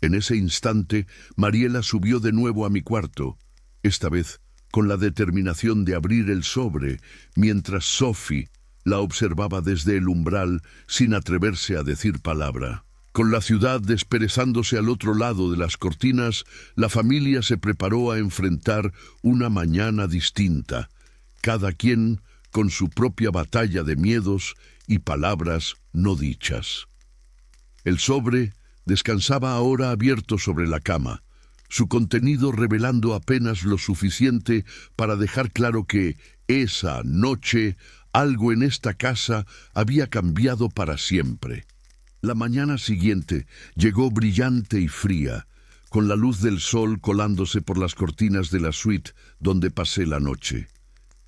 En ese instante, Mariela subió de nuevo a mi cuarto, esta vez con la determinación de abrir el sobre, mientras Sophie la observaba desde el umbral sin atreverse a decir palabra. Con la ciudad desperezándose al otro lado de las cortinas, la familia se preparó a enfrentar una mañana distinta, cada quien con su propia batalla de miedos y palabras no dichas. El sobre descansaba ahora abierto sobre la cama, su contenido revelando apenas lo suficiente para dejar claro que esa noche algo en esta casa había cambiado para siempre. La mañana siguiente llegó brillante y fría, con la luz del sol colándose por las cortinas de la suite donde pasé la noche.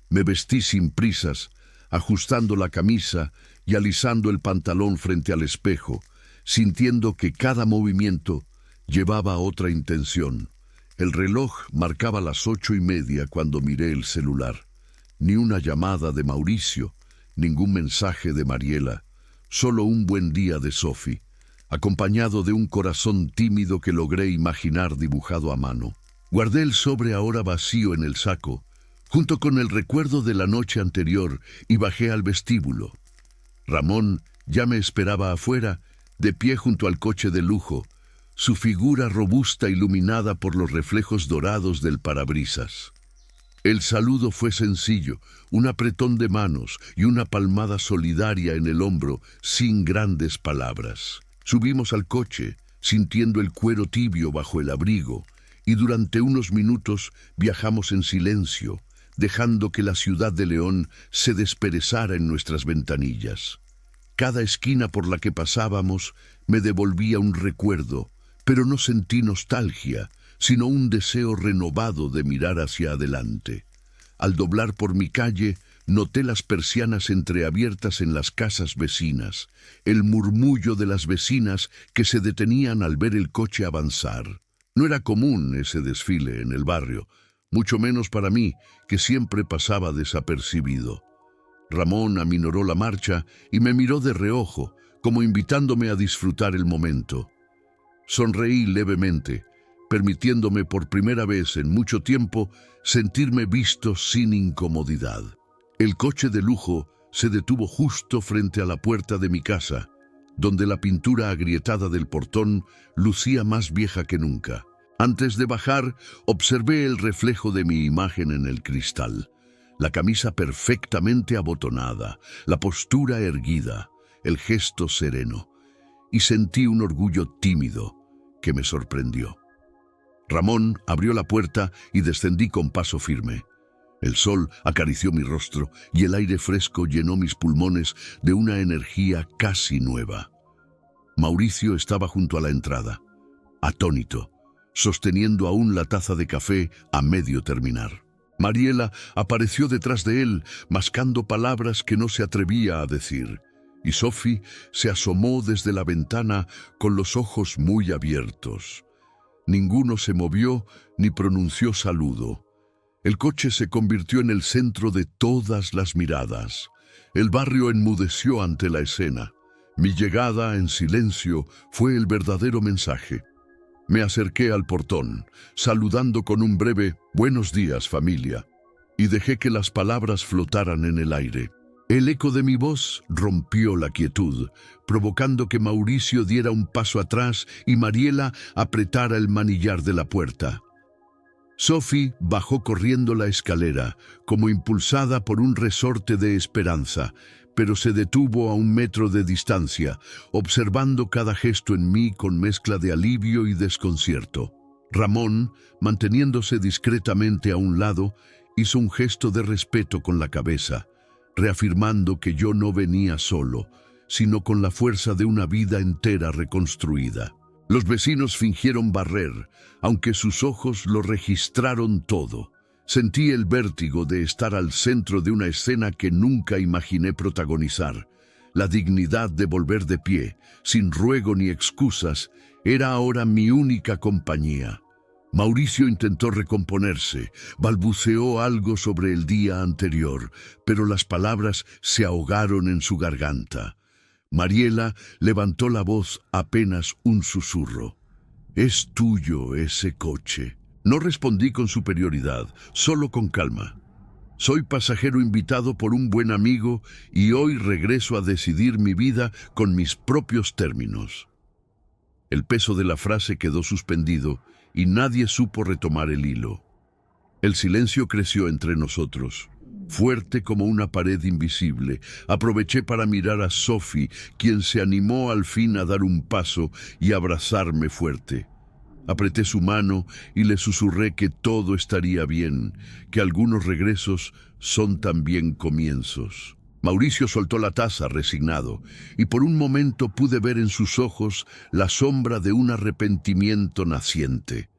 Me vestí sin prisas, ajustando la camisa y alisando el pantalón frente al espejo, sintiendo que cada movimiento llevaba otra intención. El reloj marcaba las 8:30 cuando miré el celular. Ni una llamada de Mauricio, ningún mensaje de Mariela, solo un buen día de Sophie, acompañado de un corazón tímido que logré imaginar dibujado a mano. Guardé el sobre ahora vacío en el saco, junto con el recuerdo de la noche anterior, y bajé al vestíbulo. Ramón ya me esperaba afuera, de pie junto al coche de lujo, su figura robusta iluminada por los reflejos dorados del parabrisas. El saludo fue sencillo, un apretón de manos y una palmada solidaria en el hombro, sin grandes palabras. Subimos al coche, sintiendo el cuero tibio bajo el abrigo, y durante unos minutos viajamos en silencio, dejando que la ciudad de León se desperezara en nuestras ventanillas. Cada esquina por la que pasábamos me devolvía un recuerdo, pero no sentí nostalgia, sino un deseo renovado de mirar hacia adelante. Al doblar por mi calle, noté las persianas entreabiertas en las casas vecinas, el murmullo de las vecinas que se detenían al ver el coche avanzar. No era común ese desfile en el barrio, mucho menos para mí, que siempre pasaba desapercibido. Ramón aminoró la marcha y me miró de reojo, como invitándome a disfrutar el momento. Sonreí levemente, permitiéndome por primera vez en mucho tiempo sentirme visto sin incomodidad. El coche de lujo se detuvo justo frente a la puerta de mi casa, donde la pintura agrietada del portón lucía más vieja que nunca. Antes de bajar, observé el reflejo de mi imagen en el cristal. La camisa perfectamente abotonada, la postura erguida, el gesto sereno. Y sentí un orgullo tímido que me sorprendió. Ramón abrió la puerta y descendí con paso firme. El sol acarició mi rostro y el aire fresco llenó mis pulmones de una energía casi nueva. Mauricio estaba junto a la entrada, atónito, sosteniendo aún la taza de café a medio terminar. Mariela apareció detrás de él, mascando palabras que no se atrevía a decir, y Sophie se asomó desde la ventana con los ojos muy abiertos. Ninguno se movió ni pronunció saludo. El coche se convirtió en el centro de todas las miradas. El barrio enmudeció ante la escena. Mi llegada en silencio fue el verdadero mensaje. Me acerqué al portón, saludando con un breve «Buenos días, familia», y dejé que las palabras flotaran en el aire. El eco de mi voz rompió la quietud, provocando que Mauricio diera un paso atrás y Mariela apretara el manillar de la puerta. Sophie bajó corriendo la escalera, como impulsada por un resorte de esperanza, pero se detuvo a 1 metro de distancia, observando cada gesto en mí con mezcla de alivio y desconcierto. Ramón, manteniéndose discretamente a un lado, hizo un gesto de respeto con la cabeza, reafirmando que yo no venía solo, sino con la fuerza de una vida entera reconstruida. Los vecinos fingieron barrer, aunque sus ojos lo registraron todo. Sentí el vértigo de estar al centro de una escena que nunca imaginé protagonizar. La dignidad de volver de pie, sin ruego ni excusas, era ahora mi única compañía. Mauricio intentó recomponerse, balbuceó algo sobre el día anterior, pero las palabras se ahogaron en su garganta. Mariela levantó la voz apenas un susurro. «Es tuyo ese coche». No respondí con superioridad, solo con calma. Soy pasajero invitado por un buen amigo y hoy regreso a decidir mi vida con mis propios términos. El peso de la frase quedó suspendido y nadie supo retomar el hilo. El silencio creció entre nosotros, fuerte como una pared invisible. Aproveché para mirar a Sophie, quien se animó al fin a dar un paso y abrazarme fuerte. Apreté su mano y le susurré que todo estaría bien, que algunos regresos son también comienzos. Mauricio soltó la taza resignado, y por un momento pude ver en sus ojos la sombra de un arrepentimiento naciente.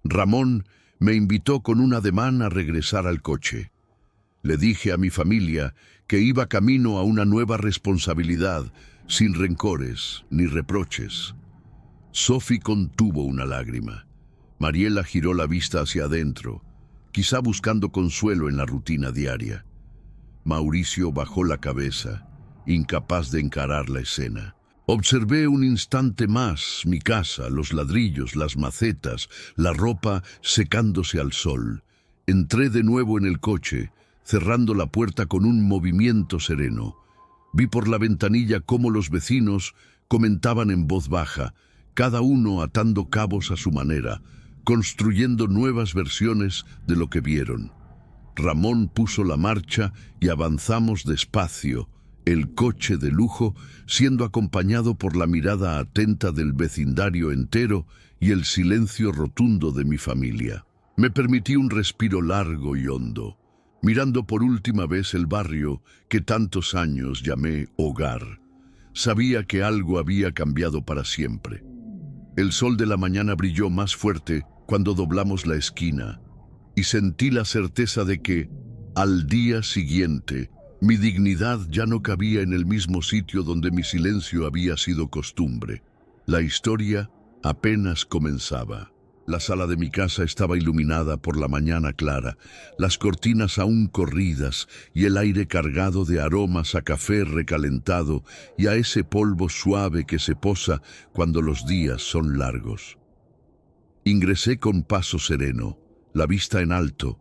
Ramón me invitó con un ademán a regresar al coche. Le dije a mi familia que iba camino a una nueva responsabilidad, sin rencores ni reproches. Sophie contuvo una lágrima. Mariela giró la vista hacia adentro, quizá buscando consuelo en la rutina diaria. Mauricio bajó la cabeza, incapaz de encarar la escena. Observé un instante más mi casa, los ladrillos, las macetas, la ropa secándose al sol. Entré de nuevo en el coche, cerrando la puerta con un movimiento sereno. Vi por la ventanilla cómo los vecinos comentaban en voz baja, cada uno atando cabos a su manera, construyendo nuevas versiones de lo que vieron. Ramón puso la marcha y avanzamos despacio, el coche de lujo siendo acompañado por la mirada atenta del vecindario entero y el silencio rotundo de mi familia. Me permití un respiro largo y hondo, mirando por última vez el barrio que tantos años llamé hogar. Sabía que algo había cambiado para siempre. El sol de la mañana brilló más fuerte cuando doblamos la esquina y sentí la certeza de que, al día siguiente, mi dignidad ya no cabía en el mismo sitio donde mi silencio había sido costumbre. La historia apenas comenzaba. La sala de mi casa estaba iluminada por la mañana clara, las cortinas aún corridas y el aire cargado de aromas a café recalentado y a ese polvo suave que se posa cuando los días son largos. Ingresé con paso sereno, la vista en alto,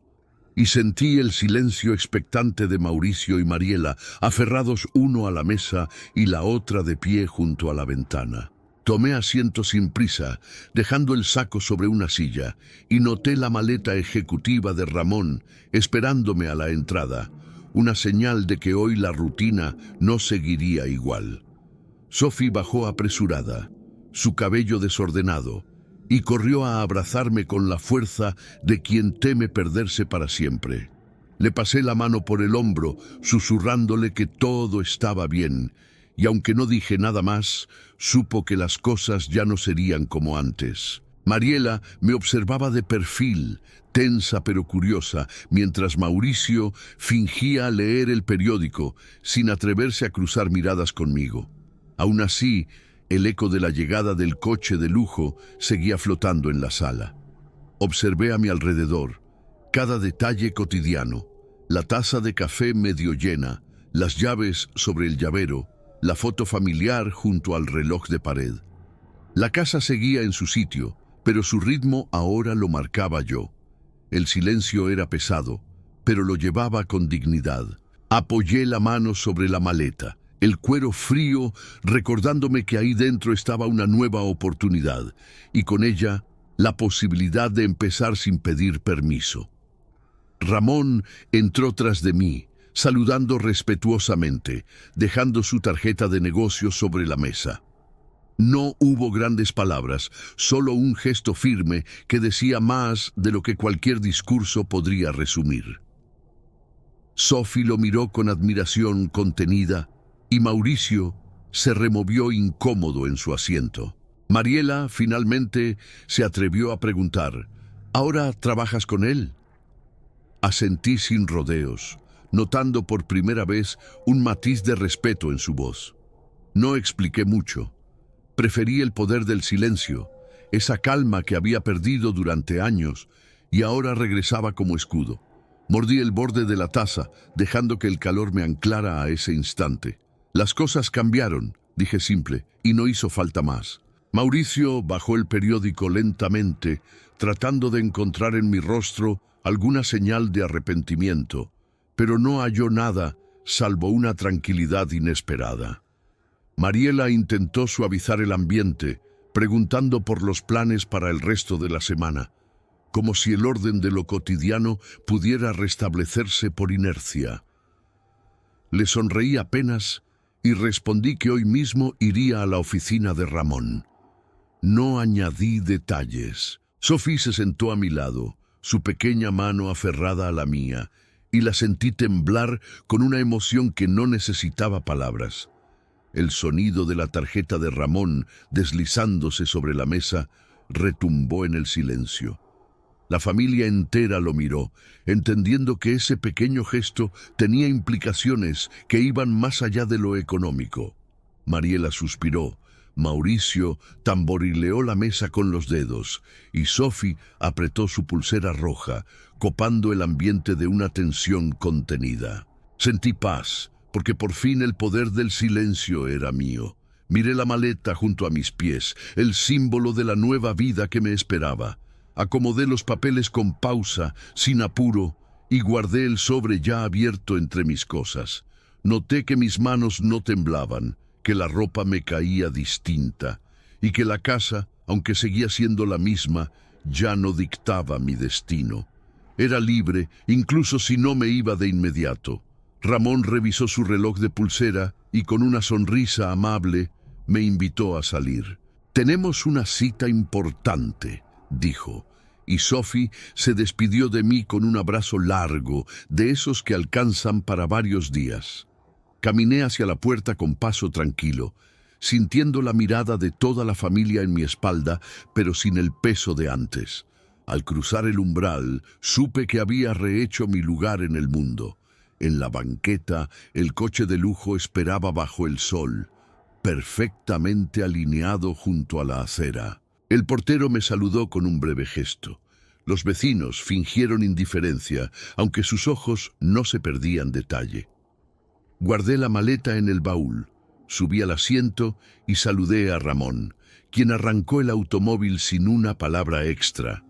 y sentí el silencio expectante de Mauricio y Mariela, aferrados uno a la mesa y la otra de pie junto a la ventana. Tomé asiento sin prisa, dejando el saco sobre una silla, y noté la maleta ejecutiva de Ramón esperándome a la entrada, una señal de que hoy la rutina no seguiría igual. Sophie bajó apresurada, su cabello desordenado, y corrió a abrazarme con la fuerza de quien teme perderse para siempre. Le pasé la mano por el hombro, susurrándole que todo estaba bien, y aunque no dije nada más, supo que las cosas ya no serían como antes. Mariela me observaba de perfil, tensa pero curiosa, mientras Mauricio fingía leer el periódico, sin atreverse a cruzar miradas conmigo. Aún así, el eco de la llegada del coche de lujo seguía flotando en la sala. Observé a mi alrededor, cada detalle cotidiano, la taza de café medio llena, las llaves sobre el llavero, la foto familiar junto al reloj de pared. La casa seguía en su sitio, pero su ritmo ahora lo marcaba yo. El silencio era pesado, pero lo llevaba con dignidad. Apoyé la mano sobre la maleta, el cuero frío, recordándome que ahí dentro estaba una nueva oportunidad, y con ella la posibilidad de empezar sin pedir permiso. Ramón entró tras de mí, saludando respetuosamente, dejando su tarjeta de negocio sobre la mesa. No hubo grandes palabras, solo un gesto firme que decía más de lo que cualquier discurso podría resumir. Sophie lo miró con admiración contenida y Mauricio se removió incómodo en su asiento. Mariela finalmente se atrevió a preguntar: ¿ahora trabajas con él? Asentí sin rodeos, notando por primera vez un matiz de respeto en su voz. No expliqué mucho. Preferí el poder del silencio, esa calma que había perdido durante años y ahora regresaba como escudo. Mordí el borde de la taza, dejando que el calor me anclara a ese instante. Las cosas cambiaron, dije simple, y no hizo falta más. Mauricio bajó el periódico lentamente, tratando de encontrar en mi rostro alguna señal de arrepentimiento, pero no halló nada salvo una tranquilidad inesperada. Mariela intentó suavizar el ambiente, preguntando por los planes para el resto de la semana, como si el orden de lo cotidiano pudiera restablecerse por inercia. Le sonreí apenas y respondí que hoy mismo iría a la oficina de Ramón. No añadí detalles. Sophie se sentó a mi lado, su pequeña mano aferrada a la mía, y la sentí temblar con una emoción que no necesitaba palabras. El sonido de la tarjeta de Ramón deslizándose sobre la mesa retumbó en el silencio. La familia entera lo miró, entendiendo que ese pequeño gesto tenía implicaciones que iban más allá de lo económico. Mariela suspiró, Mauricio tamborileó la mesa con los dedos y Sophie apretó su pulsera roja, copando el ambiente de una tensión contenida. Sentí paz, porque por fin el poder del silencio era mío. Miré la maleta junto a mis pies, el símbolo de la nueva vida que me esperaba. Acomodé los papeles con pausa, sin apuro, y guardé el sobre ya abierto entre mis cosas. Noté que mis manos no temblaban, que la ropa me caía distinta, y que la casa, aunque seguía siendo la misma, ya no dictaba mi destino. Era libre, incluso si no me iba de inmediato. Ramón revisó su reloj de pulsera y con una sonrisa amable me invitó a salir. «Tenemos una cita importante», dijo, y Sophie se despidió de mí con un abrazo largo, de esos que alcanzan para varios días. Caminé hacia la puerta con paso tranquilo, sintiendo la mirada de toda la familia en mi espalda, pero sin el peso de antes. Al cruzar el umbral, supe que había rehecho mi lugar en el mundo. En la banqueta, el coche de lujo esperaba bajo el sol, perfectamente alineado junto a la acera. El portero me saludó con un breve gesto. Los vecinos fingieron indiferencia, aunque sus ojos no se perdían detalle. Guardé la maleta en el baúl, subí al asiento y saludé a Ramón, quien arrancó el automóvil sin una palabra extra,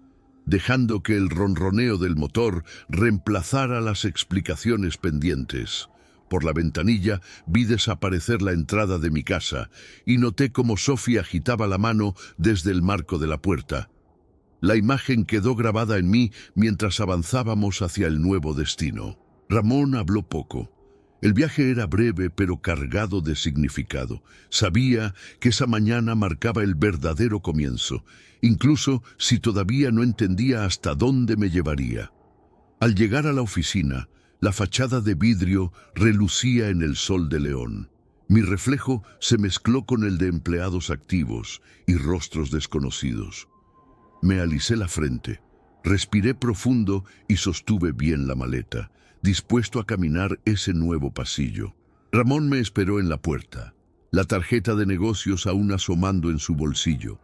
dejando que el ronroneo del motor reemplazara las explicaciones pendientes. Por la ventanilla vi desaparecer la entrada de mi casa y noté cómo Sophie agitaba la mano desde el marco de la puerta. La imagen quedó grabada en mí mientras avanzábamos hacia el nuevo destino. Ramón habló poco. El viaje era breve pero cargado de significado. Sabía que esa mañana marcaba el verdadero comienzo, incluso si todavía no entendía hasta dónde me llevaría. Al llegar a la oficina, la fachada de vidrio relucía en el sol de León. Mi reflejo se mezcló con el de empleados activos y rostros desconocidos. Me alisé la frente, respiré profundo y sostuve bien la maleta, dispuesto a caminar ese nuevo pasillo. Ramón me esperó en la puerta, la tarjeta de negocios aún asomando en su bolsillo.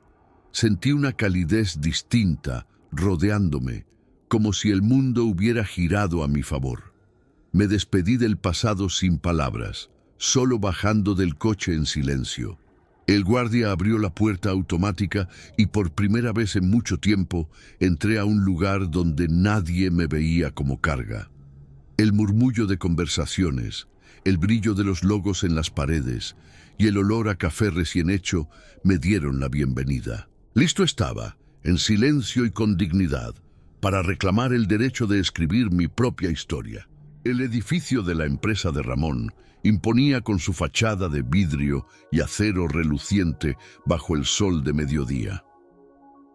Sentí una calidez distinta rodeándome, como si el mundo hubiera girado a mi favor. Me despedí del pasado sin palabras, solo bajando del coche en silencio. El guardia abrió la puerta automática y por primera vez en mucho tiempo entré a un lugar donde nadie me veía como carga. El murmullo de conversaciones, el brillo de los logos en las paredes y el olor a café recién hecho me dieron la bienvenida. Listo estaba, en silencio y con dignidad, para reclamar el derecho de escribir mi propia historia. El edificio de la empresa de Ramón imponía con su fachada de vidrio y acero reluciente bajo el sol de mediodía.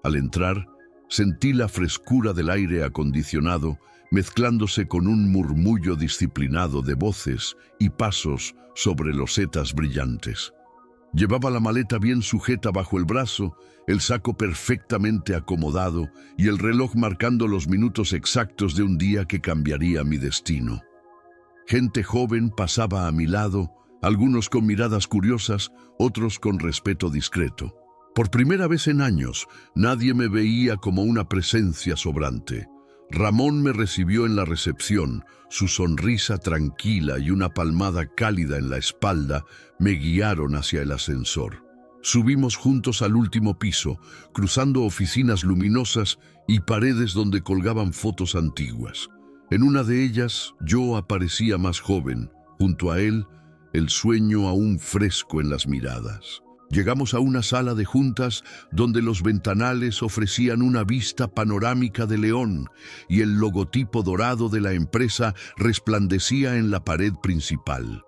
Al entrar, sentí la frescura del aire acondicionado mezclándose con un murmullo disciplinado de voces y pasos sobre losetas brillantes. Llevaba la maleta bien sujeta bajo el brazo, el saco perfectamente acomodado y el reloj marcando los minutos exactos de un día que cambiaría mi destino. Gente joven pasaba a mi lado, algunos con miradas curiosas, otros con respeto discreto. Por primera vez en años, nadie me veía como una presencia sobrante. Ramón me recibió en la recepción, su sonrisa tranquila y una palmada cálida en la espalda me guiaron hacia el ascensor. Subimos juntos al último piso, cruzando oficinas luminosas y paredes donde colgaban fotos antiguas. En una de ellas, yo aparecía más joven, junto a él, el sueño aún fresco en las miradas. Llegamos a una sala de juntas donde los ventanales ofrecían una vista panorámica de León y el logotipo dorado de la empresa resplandecía en la pared principal.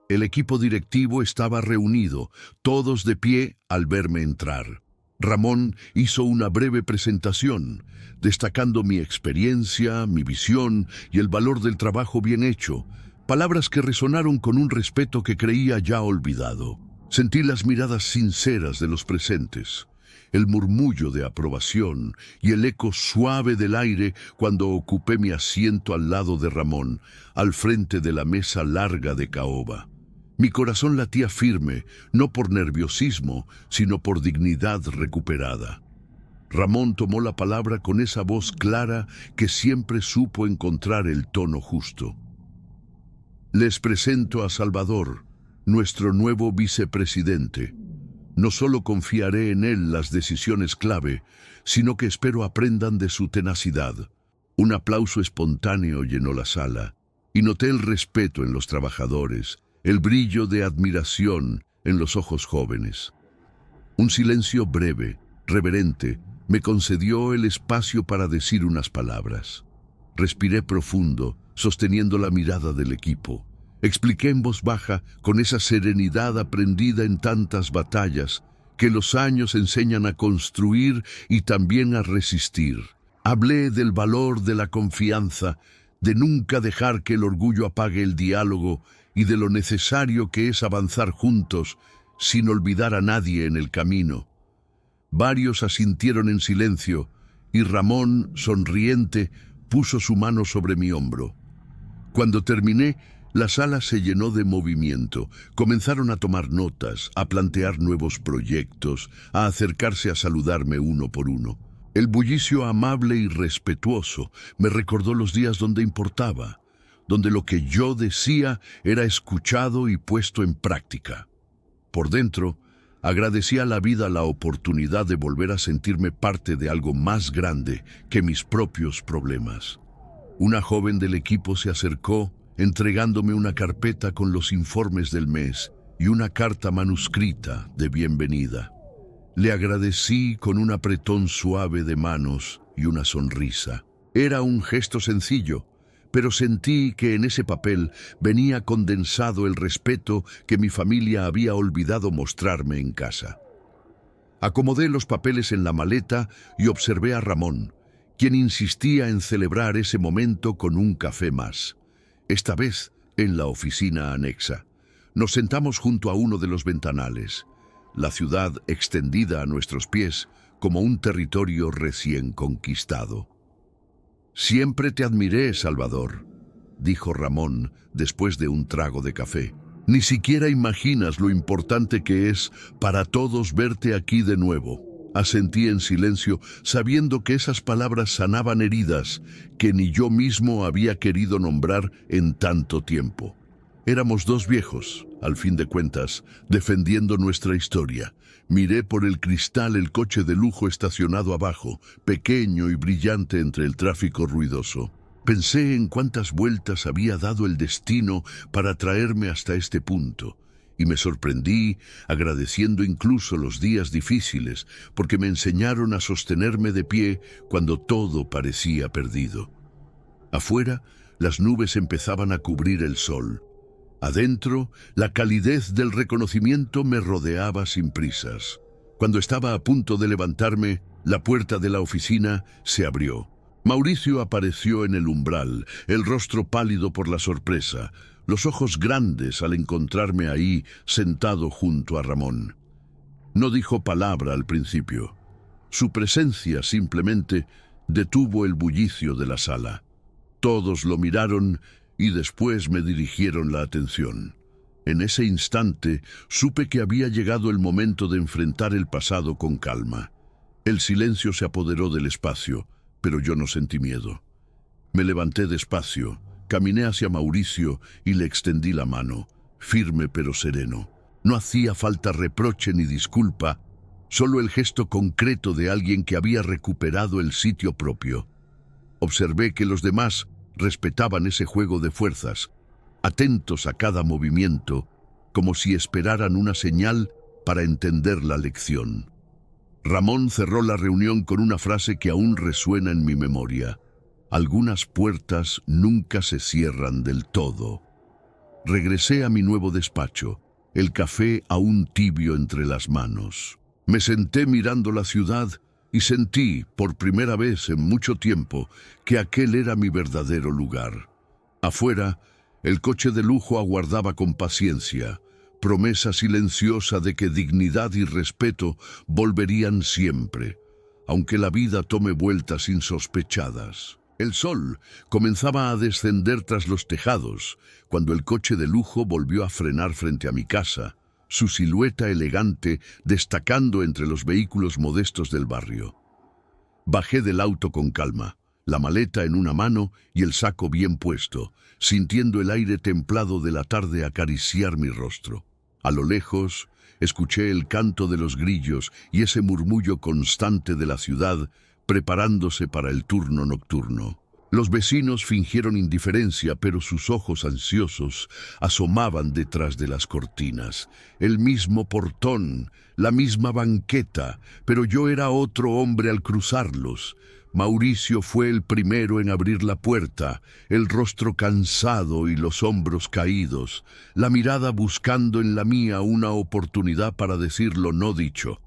El equipo directivo estaba reunido, todos de pie al verme entrar. Ramón hizo una breve presentación, destacando mi experiencia, mi visión y el valor del trabajo bien hecho, palabras que resonaron con un respeto que creía ya olvidado. Sentí las miradas sinceras de los presentes, el murmullo de aprobación y el eco suave del aire cuando ocupé mi asiento al lado de Ramón, al frente de la mesa larga de caoba. Mi corazón latía firme, no por nerviosismo, sino por dignidad recuperada. Ramón tomó la palabra con esa voz clara que siempre supo encontrar el tono justo. Les presento a Salvador, nuestro nuevo vicepresidente. No solo confiaré en él las decisiones clave, sino que espero aprendan de su tenacidad. Un aplauso espontáneo llenó la sala, y noté el respeto en los trabajadores, el brillo de admiración en los ojos jóvenes. Un silencio breve, reverente, me concedió el espacio para decir unas palabras. Respiré profundo, sosteniendo la mirada del equipo. Expliqué en voz baja, con esa serenidad aprendida en tantas batallas, que los años enseñan a construir y también a resistir. Hablé del valor de la confianza, de nunca dejar que el orgullo apague el diálogo y de lo necesario que es avanzar juntos, sin olvidar a nadie en el camino. Varios asintieron en silencio, y Ramón, sonriente, puso su mano sobre mi hombro. Cuando terminé, la sala se llenó de movimiento. Comenzaron a tomar notas, a plantear nuevos proyectos, a acercarse a saludarme uno por uno. El bullicio amable y respetuoso me recordó los días donde importaba, donde lo que yo decía era escuchado y puesto en práctica. Por dentro, agradecía a la vida la oportunidad de volver a sentirme parte de algo más grande que mis propios problemas. Una joven del equipo se acercó, entregándome una carpeta con los informes del mes y una carta manuscrita de bienvenida. Le agradecí con un apretón suave de manos y una sonrisa. Era un gesto sencillo, pero sentí que en ese papel venía condensado el respeto que mi familia había olvidado mostrarme en casa. Acomodé los papeles en la maleta y observé a Ramón, quien insistía en celebrar ese momento con un café más. Esta vez en la oficina anexa. Nos sentamos junto a uno de los ventanales, la ciudad extendida a nuestros pies como un territorio recién conquistado. «Siempre te admiré, Salvador», dijo Ramón después de un trago de café. «Ni siquiera imaginas lo importante que es para todos verte aquí de nuevo». Asentí en silencio, sabiendo que esas palabras sanaban heridas que ni yo mismo había querido nombrar en tanto tiempo. Éramos dos viejos, al fin de cuentas, defendiendo nuestra historia. Miré por el cristal el coche de lujo estacionado abajo, pequeño y brillante entre el tráfico ruidoso. Pensé en cuántas vueltas había dado el destino para traerme hasta este punto, y me sorprendí, agradeciendo incluso los días difíciles, porque me enseñaron a sostenerme de pie cuando todo parecía perdido. Afuera, las nubes empezaban a cubrir el sol. Adentro, la calidez del reconocimiento me rodeaba sin prisas. Cuando estaba a punto de levantarme, la puerta de la oficina se abrió. Mauricio apareció en el umbral, el rostro pálido por la sorpresa, los ojos grandes al encontrarme ahí, sentado junto a Ramón. No dijo palabra al principio. Su presencia simplemente detuvo el bullicio de la sala. Todos lo miraron y después me dirigieron la atención. En ese instante supe que había llegado el momento de enfrentar el pasado con calma. El silencio se apoderó del espacio, pero yo no sentí miedo. Me levanté despacio, caminé hacia Mauricio y le extendí la mano, firme pero sereno. No hacía falta reproche ni disculpa, solo el gesto concreto de alguien que había recuperado el sitio propio. Observé que los demás respetaban ese juego de fuerzas, atentos a cada movimiento, como si esperaran una señal para entender la lección. Ramón cerró la reunión con una frase que aún resuena en mi memoria. Algunas puertas nunca se cierran del todo. Regresé a mi nuevo despacho, el café aún tibio entre las manos. Me senté mirando la ciudad y sentí, por primera vez en mucho tiempo, que aquel era mi verdadero lugar. Afuera, el coche de lujo aguardaba con paciencia, promesa silenciosa de que dignidad y respeto volverían siempre, aunque la vida tome vueltas insospechadas. El sol comenzaba a descender tras los tejados, cuando el coche de lujo volvió a frenar frente a mi casa, su silueta elegante destacando entre los vehículos modestos del barrio. Bajé del auto con calma, la maleta en una mano y el saco bien puesto, sintiendo el aire templado de la tarde acariciar mi rostro. A lo lejos, escuché el canto de los grillos y ese murmullo constante de la ciudad preparándose para el turno nocturno. Los vecinos fingieron indiferencia, pero sus ojos ansiosos asomaban detrás de las cortinas. El mismo portón, la misma banqueta, pero yo era otro hombre al cruzarlos. Mauricio fue el primero en abrir la puerta, el rostro cansado y los hombros caídos, la mirada buscando en la mía una oportunidad para decir lo no dicho.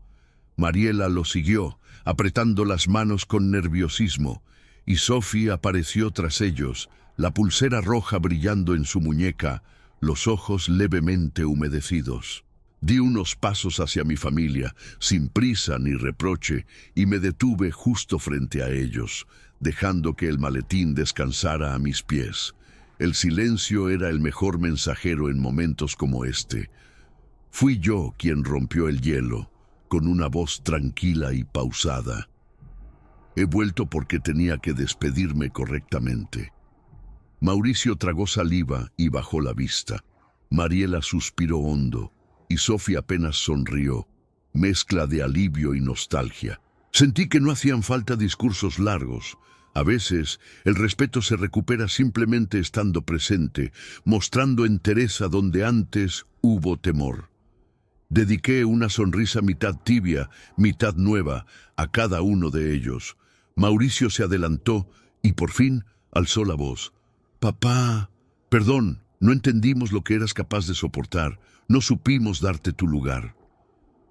Mariela lo siguió, apretando las manos con nerviosismo, y Sophie apareció tras ellos, la pulsera roja brillando en su muñeca, los ojos levemente humedecidos. Di unos pasos hacia mi familia, sin prisa ni reproche, y me detuve justo frente a ellos, dejando que el maletín descansara a mis pies. El silencio era el mejor mensajero en momentos como este. Fui yo quien rompió el hielo, con una voz tranquila y pausada. He vuelto porque tenía que despedirme correctamente. Mauricio tragó saliva y bajó la vista. Mariela suspiró hondo, y Sophie apenas sonrió, mezcla de alivio y nostalgia. Sentí que no hacían falta discursos largos. A veces, el respeto se recupera simplemente estando presente, mostrando entereza donde antes hubo temor. Dediqué una sonrisa mitad tibia, mitad nueva, a cada uno de ellos. Mauricio se adelantó y por fin alzó la voz. «Papá, perdón, no entendimos lo que eras capaz de soportar. No supimos darte tu lugar».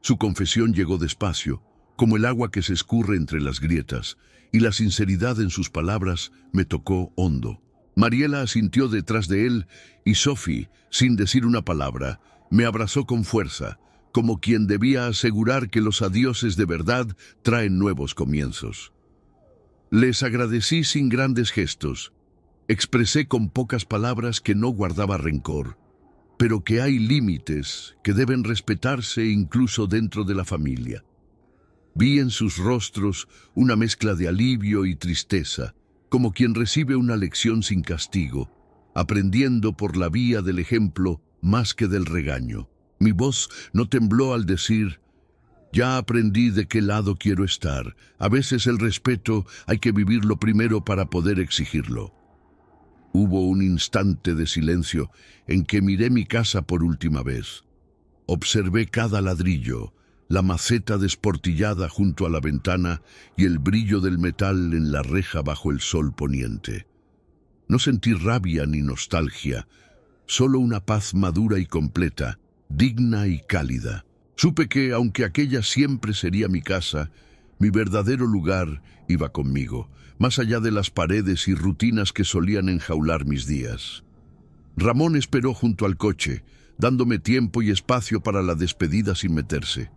Su confesión llegó despacio, como el agua que se escurre entre las grietas, y la sinceridad en sus palabras me tocó hondo. Mariela asintió detrás de él y Sophie, sin decir una palabra, me abrazó con fuerza, como quien debía asegurar que los adioses de verdad traen nuevos comienzos. Les agradecí sin grandes gestos. Expresé con pocas palabras que no guardaba rencor, pero que hay límites que deben respetarse incluso dentro de la familia. Vi en sus rostros una mezcla de alivio y tristeza, como quien recibe una lección sin castigo, aprendiendo por la vía del ejemplo más que del regaño. Mi voz no tembló al decir: «Ya aprendí de qué lado quiero estar. A veces el respeto hay que vivirlo primero para poder exigirlo». Hubo un instante de silencio en que miré mi casa por última vez. Observé cada ladrillo, la maceta desportillada junto a la ventana y el brillo del metal en la reja bajo el sol poniente. No sentí rabia ni nostalgia, solo una paz madura y completa, digna y cálida. Supe que, aunque aquella siempre sería mi casa, mi verdadero lugar iba conmigo, más allá de las paredes y rutinas que solían enjaular mis días. Ramón esperó junto al coche, dándome tiempo y espacio para la despedida sin meterse.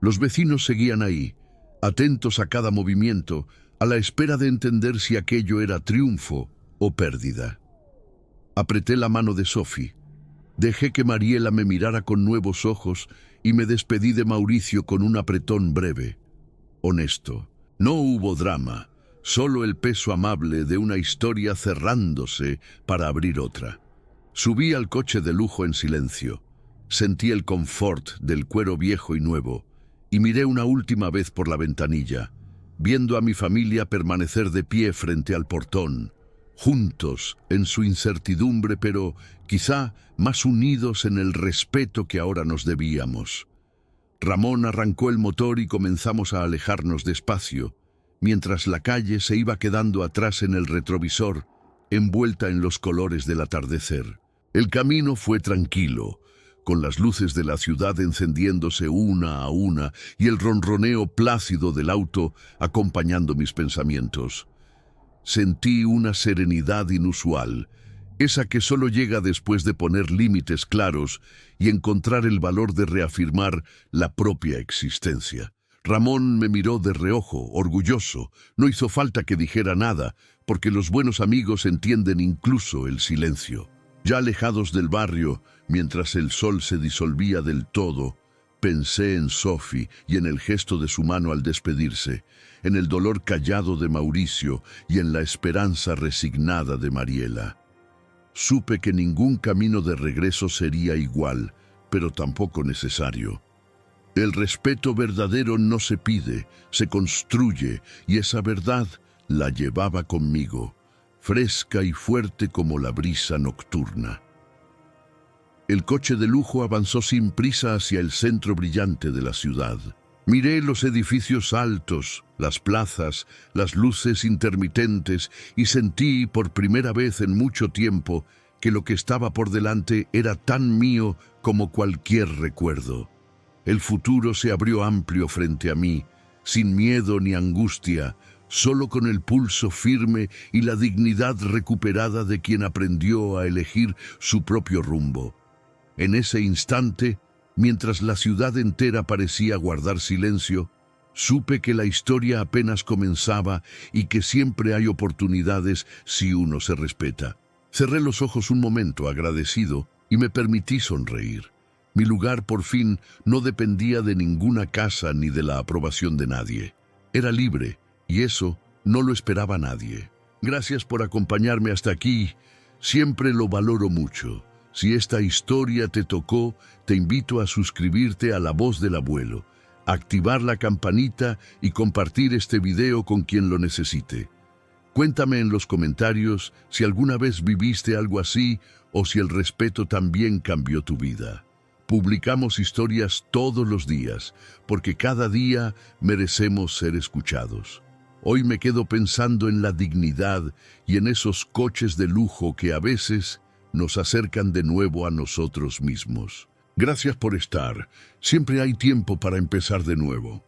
Los vecinos seguían ahí, atentos a cada movimiento, a la espera de entender si aquello era triunfo o pérdida. Apreté la mano de Sophie, dejé que Mariela me mirara con nuevos ojos y me despedí de Mauricio con un apretón breve, honesto. No hubo drama, solo el peso amable de una historia cerrándose para abrir otra. Subí al coche de lujo en silencio, sentí el confort del cuero viejo y nuevo, y miré una última vez por la ventanilla, viendo a mi familia permanecer de pie frente al portón, juntos en su incertidumbre, pero quizá más unidos en el respeto que ahora nos debíamos. Ramón arrancó el motor y comenzamos a alejarnos despacio, mientras la calle se iba quedando atrás en el retrovisor, envuelta en los colores del atardecer. El camino fue tranquilo, con las luces de la ciudad encendiéndose una a una y el ronroneo plácido del auto acompañando mis pensamientos. Sentí una serenidad inusual, esa que solo llega después de poner límites claros y encontrar el valor de reafirmar la propia existencia. Ramón me miró de reojo, orgulloso. No hizo falta que dijera nada, porque los buenos amigos entienden incluso el silencio. Ya alejados del barrio, mientras el sol se disolvía del todo, pensé en Sophie y en el gesto de su mano al despedirse, en el dolor callado de Mauricio y en la esperanza resignada de Mariela. Supe que ningún camino de regreso sería igual, pero tampoco necesario. El respeto verdadero no se pide, se construye, y esa verdad la llevaba conmigo, fresca y fuerte como la brisa nocturna. El coche de lujo avanzó sin prisa hacia el centro brillante de la ciudad. Miré los edificios altos, las plazas, las luces intermitentes y sentí por primera vez en mucho tiempo que lo que estaba por delante era tan mío como cualquier recuerdo. El futuro se abrió amplio frente a mí, sin miedo ni angustia, solo con el pulso firme y la dignidad recuperada de quien aprendió a elegir su propio rumbo. En ese instante, mientras la ciudad entera parecía guardar silencio, supe que la historia apenas comenzaba y que siempre hay oportunidades si uno se respeta. Cerré los ojos un momento agradecido y me permití sonreír. Mi lugar por fin no dependía de ninguna casa ni de la aprobación de nadie. Era libre y eso no lo esperaba nadie. Gracias por acompañarme hasta aquí. Siempre lo valoro mucho. Si esta historia te tocó, te invito a suscribirte a La Voz del Abuelo, activar la campanita y compartir este video con quien lo necesite. Cuéntame en los comentarios si alguna vez viviste algo así o si el respeto también cambió tu vida. Publicamos historias todos los días, porque cada día merecemos ser escuchados. Hoy me quedo pensando en la dignidad y en esos coches de lujo que a veces nos acercan de nuevo a nosotros mismos. Gracias por estar. Siempre hay tiempo para empezar de nuevo.